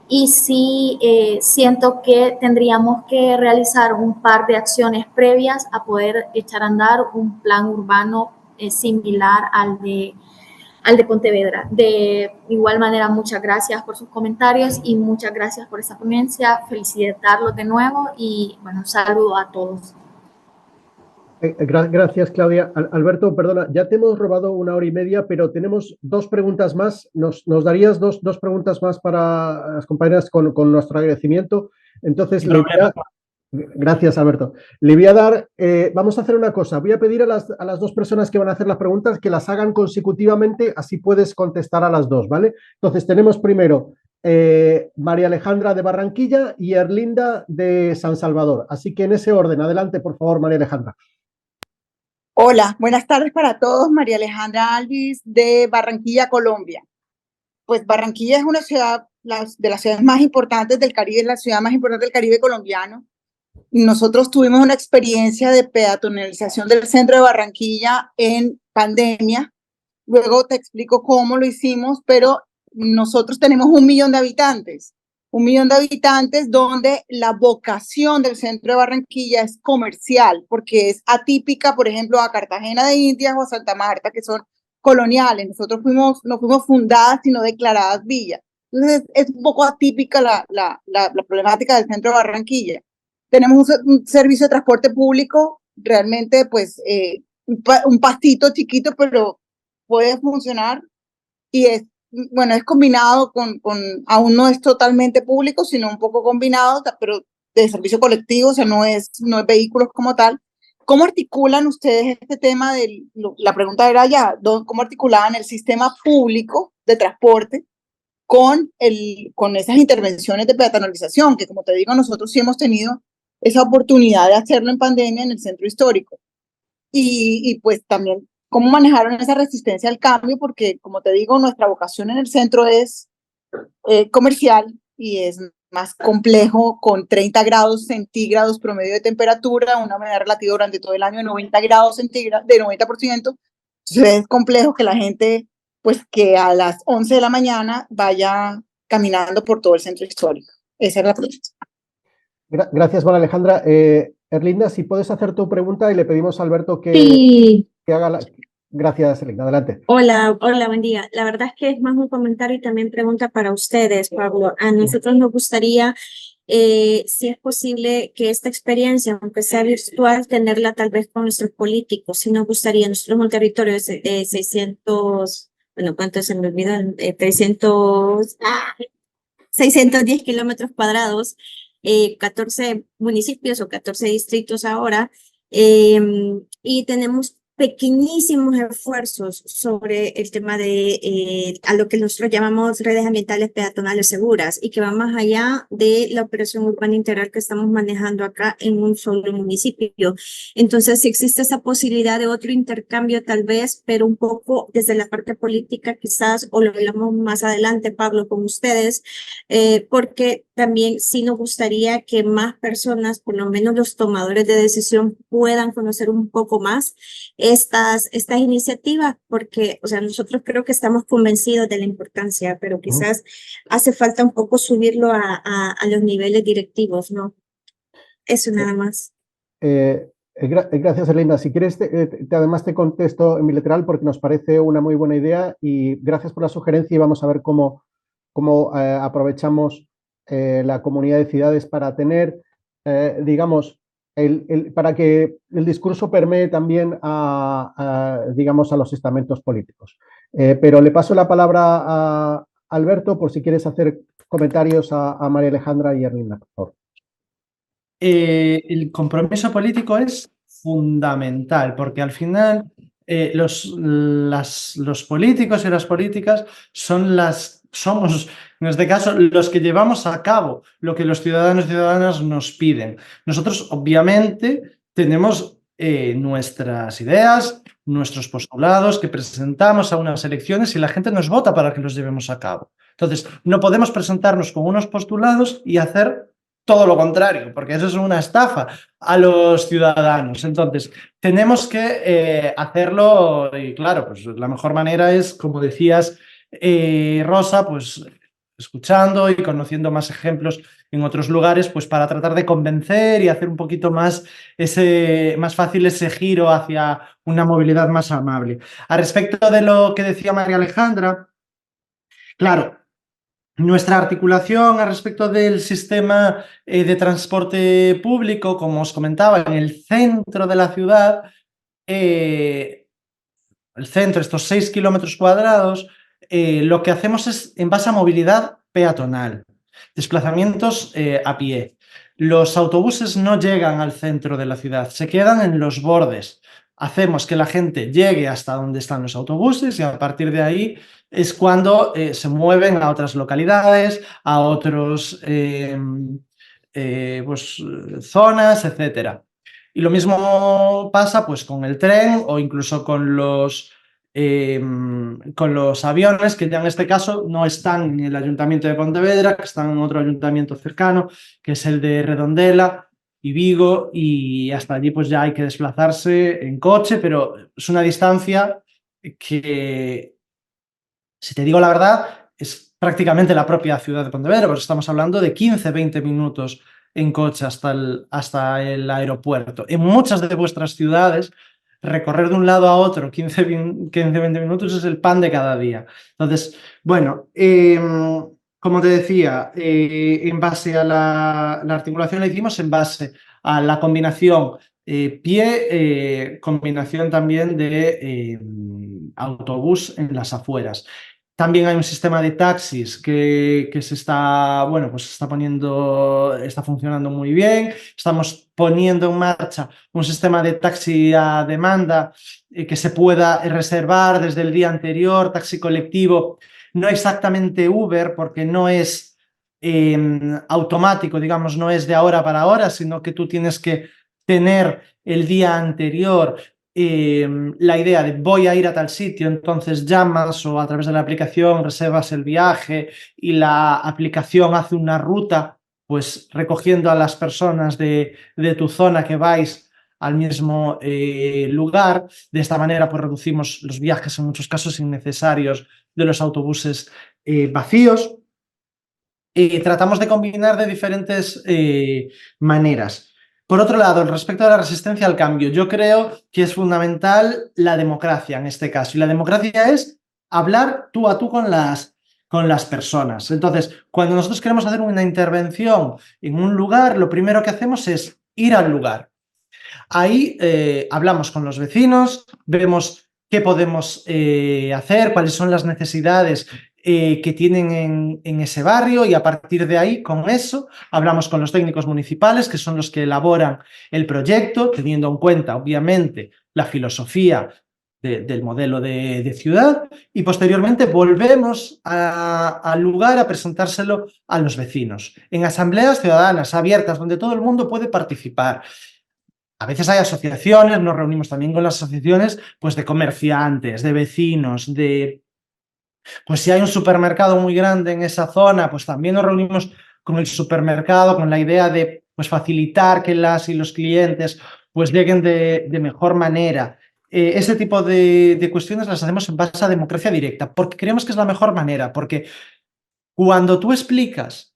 Y sí siento que tendríamos que realizar un par de acciones previas a poder echar a andar un plan urbano similar al de Pontevedra. De igual manera, muchas gracias por sus comentarios y muchas gracias por esta ponencia. Felicitarlos de nuevo y, bueno, un saludo a todos. Gracias, Claudia. Alberto, perdona, ya te hemos robado 1 hora y media, pero tenemos 2 preguntas más. ¿Nos darías dos preguntas más para las compañeras con nuestro agradecimiento? Entonces, gracias, Alberto. Le voy a dar, vamos a hacer una cosa, voy a pedir a las 2 personas que van a hacer las preguntas que las hagan consecutivamente, así puedes contestar a las 2, ¿vale? Entonces, tenemos primero María Alejandra de Barranquilla y Erlinda de San Salvador. Así que en ese orden, adelante, por favor, María Alejandra. Hola, buenas tardes para todos. María Alejandra Alvis de Barranquilla, Colombia. Pues Barranquilla es una ciudad de las ciudades más importantes del Caribe, la ciudad más importante del Caribe colombiano. Nosotros tuvimos una experiencia de peatonalización del centro de Barranquilla en pandemia. Luego te explico cómo lo hicimos, pero nosotros tenemos 1 millón de habitantes. 1 millón de habitantes donde la vocación del centro de Barranquilla es comercial, porque es atípica, por ejemplo, a Cartagena de Indias o a Santa Marta, que son coloniales. Nosotros no fuimos fundadas, sino declaradas villas. Entonces, es un poco atípica la problemática del centro de Barranquilla. Tenemos un servicio de transporte público realmente, pues, un pastito chiquito, pero puede funcionar y es, bueno, es combinado aún no es totalmente público, sino un poco combinado, pero de servicio colectivo, o sea, no es vehículos como tal. ¿Cómo articulan ustedes este tema la pregunta era ya, ¿cómo articulaban el sistema público de transporte con esas intervenciones de peatonalización? Que como te digo, nosotros sí hemos tenido esa oportunidad de hacerlo en pandemia en el centro histórico. Y pues también, ¿cómo manejaron esa resistencia al cambio? Porque, como te digo, nuestra vocación en el centro es comercial y es más complejo, con 30 grados centígrados promedio de temperatura, una humedad relativa durante todo el año de 90 grados centígrados, de 90%. Entonces es complejo que la gente, pues que a las 11 de la mañana vaya caminando por todo el centro histórico. Esa es la pregunta. Gracias, María Alejandra. Erlinda, si puedes hacer tu pregunta y le pedimos a Alberto Sí. que haga la... Gracias, Erlinda. Adelante. Hola, buen día. La verdad es que es más un comentario y también pregunta para ustedes, Pablo. A nosotros nos gustaría, si es posible, que esta experiencia, aunque sea virtual, tenerla tal vez con nuestros políticos. Si nos gustaría, nosotros en un territorio de 600, bueno, ¿cuánto se me olvidó? 610 kilómetros cuadrados, 14 municipios o 14 distritos ahora, y tenemos pequeñísimos esfuerzos sobre el tema de a lo que nosotros llamamos redes ambientales peatonales seguras y que va más allá de la operación urbana integral que estamos manejando acá en un solo municipio. Entonces, si existe esa posibilidad de otro intercambio tal vez, pero un poco desde la parte política quizás, o lo hablamos más adelante, Pablo, con ustedes, porque también sí nos gustaría que más personas, por lo menos los tomadores de decisión, puedan conocer un poco más estas iniciativas, porque, o sea, nosotros creo que estamos convencidos de la importancia, pero quizás hace falta un poco subirlo a los niveles directivos, ¿no? Eso nada más. Gracias, Erlinda. Si quieres, además te contesto en bilateral porque nos parece una muy buena idea y gracias por la sugerencia y vamos a ver cómo aprovechamos la comunidad de ciudades para tener, digamos, para que el discurso permee también digamos, a los estamentos políticos. Pero le paso la palabra a Alberto por si quieres hacer comentarios a María Alejandra y Erlinda, por favor. El compromiso político es fundamental porque al final los políticos y las políticas somos, en este caso, los que llevamos a cabo lo que los ciudadanos y ciudadanas nos piden. Nosotros, obviamente, tenemos nuestras ideas, nuestros postulados que presentamos a unas elecciones y la gente nos vota para que los llevemos a cabo. Entonces, no podemos presentarnos con unos postulados y hacer todo lo contrario, porque eso es una estafa a los ciudadanos. Entonces, tenemos que hacerlo y claro, pues la mejor manera es, como decías, Rosa, pues escuchando y conociendo más ejemplos en otros lugares, pues para tratar de convencer y hacer un poquito más fácil ese giro hacia una movilidad más amable. A respecto de lo que decía María Alejandra, claro, nuestra articulación al respecto del sistema de transporte público, como os comentaba, en el centro de la ciudad, el centro, estos 6 kilómetros cuadrados, lo que hacemos es en base a movilidad peatonal, desplazamientos a pie. Los autobuses no llegan al centro de la ciudad, se quedan en los bordes. Hacemos que la gente llegue hasta donde están los autobuses y a partir de ahí es cuando se mueven a otras localidades, a otras zonas, etc. Y lo mismo pasa pues, con el tren o incluso con los con los aviones, que ya en este caso no están en el Ayuntamiento de Pontevedra, que están en otro ayuntamiento cercano, que es el de Redondela y Vigo, y hasta allí pues ya hay que desplazarse en coche, pero es una distancia que, si te digo la verdad, es prácticamente la propia ciudad de Pontevedra, porque estamos hablando de 15-20 minutos en coche hasta el aeropuerto. En muchas de vuestras ciudades, recorrer de un lado a otro 15-20 minutos es el pan de cada día. Entonces, bueno, como te decía, en base a la articulación la hicimos en base a la combinación combinación también de autobús en las afueras. También hay un sistema de taxis que se está, bueno, pues está funcionando muy bien. Estamos poniendo en marcha un sistema de taxi a demanda que se pueda reservar desde el día anterior, taxi colectivo, no exactamente Uber, porque no es automático, digamos, no es de ahora para ahora, sino que tú tienes que tener el día anterior la idea de voy a ir a tal sitio, entonces llamas o a través de la aplicación reservas el viaje y la aplicación hace una ruta, pues recogiendo a las personas de tu zona que vais al mismo lugar. De esta manera pues reducimos los viajes en muchos casos innecesarios de los autobuses vacíos. Tratamos de combinar de diferentes maneras. Por otro lado, respecto a la resistencia al cambio, yo creo que es fundamental la democracia en este caso. Y la democracia es hablar tú a tú con las personas. Entonces, cuando nosotros queremos hacer una intervención en un lugar, lo primero que hacemos es ir al lugar. Ahí hablamos con los vecinos, vemos qué podemos hacer, cuáles son las necesidades que tienen en ese barrio, y a partir de ahí, con eso, hablamos con los técnicos municipales, que son los que elaboran el proyecto, teniendo en cuenta, obviamente, la filosofía del modelo de ciudad, y posteriormente volvemos al lugar a presentárselo a los vecinos, en asambleas ciudadanas abiertas, donde todo el mundo puede participar. A veces hay asociaciones, nos reunimos también con las asociaciones pues, de comerciantes, de vecinos, pues si hay un supermercado muy grande en esa zona, pues también nos reunimos con el supermercado con la idea de pues, facilitar que las y los clientes pues, lleguen de mejor manera. Ese tipo de cuestiones las hacemos en base a democracia directa, porque creemos que es la mejor manera, porque cuando tú explicas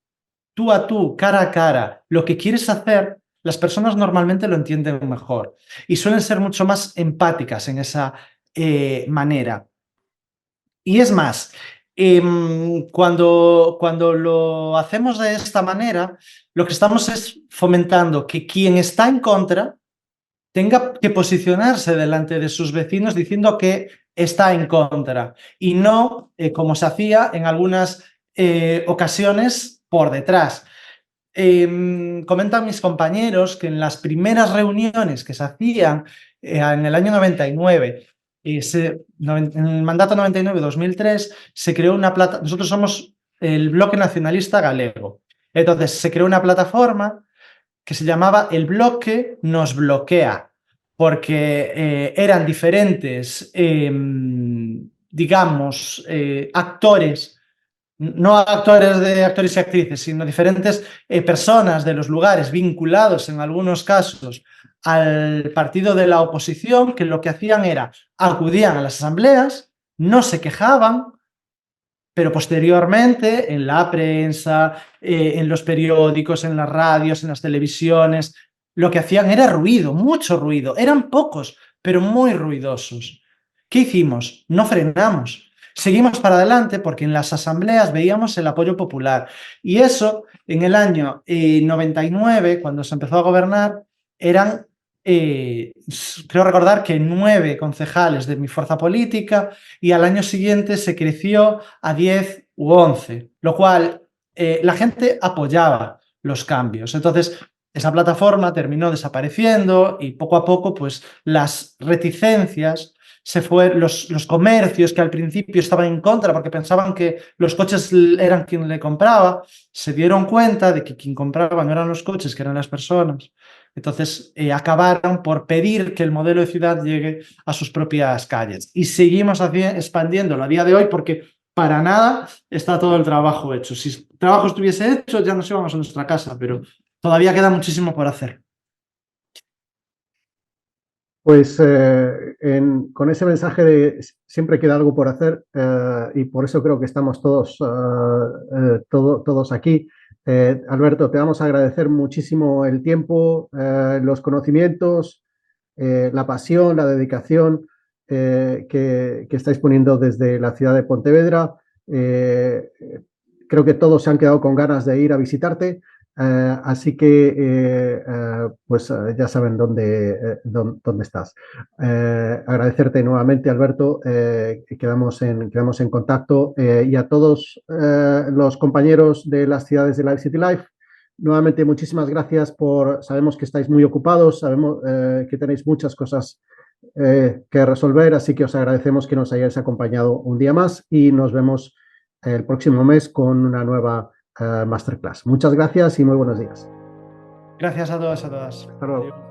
tú a tú, cara a cara, lo que quieres hacer, las personas normalmente lo entienden mejor y suelen ser mucho más empáticas en esa manera. Y es más, cuando lo hacemos de esta manera, lo que estamos es fomentando que quien está en contra tenga que posicionarse delante de sus vecinos diciendo que está en contra y no, como se hacía en algunas ocasiones, por detrás. Comentan mis compañeros que en las primeras reuniones que se hacían en el año 99, en el mandato 99-2003, se creó una plataforma. Nosotros somos el Bloque Nacionalista Galego. Entonces se creó una plataforma que se llamaba El Bloque Nos Bloquea, porque eran diferentes, digamos, actores, no actores de actores y actrices, sino diferentes personas de los lugares vinculados en algunos casos al partido de la oposición, que lo que hacían era acudían a las asambleas, no se quejaban, pero posteriormente en la prensa, en los periódicos, en las radios, en las televisiones, lo que hacían era ruido, mucho ruido. Eran pocos, pero muy ruidosos. ¿Qué hicimos? No frenamos. Seguimos para adelante porque en las asambleas veíamos el apoyo popular. Y eso, en el año 99, cuando se empezó a gobernar, eran, creo recordar que 9 concejales de mi fuerza política, y al año siguiente se creció a 10 u 11, lo cual la gente apoyaba los cambios. Entonces, esa plataforma terminó desapareciendo y poco a poco, pues, las reticencias los comercios que al principio estaban en contra porque pensaban que los coches eran quien le compraba, se dieron cuenta de que quien compraba no eran los coches, que eran las personas Entonces acabaron por pedir que el modelo de ciudad llegue a sus propias calles. Y seguimos expandiéndolo a día de hoy porque para nada está todo el trabajo hecho. Si el trabajo estuviese hecho ya nos íbamos a nuestra casa, pero todavía queda muchísimo por hacer. Pues con ese mensaje de siempre queda algo por hacer y por eso creo que estamos todos aquí. Alberto, te vamos a agradecer muchísimo el tiempo, los conocimientos, la pasión, la dedicación que estáis poniendo desde la ciudad de Pontevedra. Creo que todos se han quedado con ganas de ir a visitarte. Así que pues ya saben dónde estás. Agradecerte nuevamente, Alberto, quedamos en contacto y a todos los compañeros de las ciudades de Live City Life, nuevamente muchísimas gracias sabemos que estáis muy ocupados, sabemos que tenéis muchas cosas que resolver, así que os agradecemos que nos hayáis acompañado un día más y nos vemos el próximo mes con una nueva masterclass. Muchas gracias y muy buenos días. Gracias a todos, a todas. Hasta luego.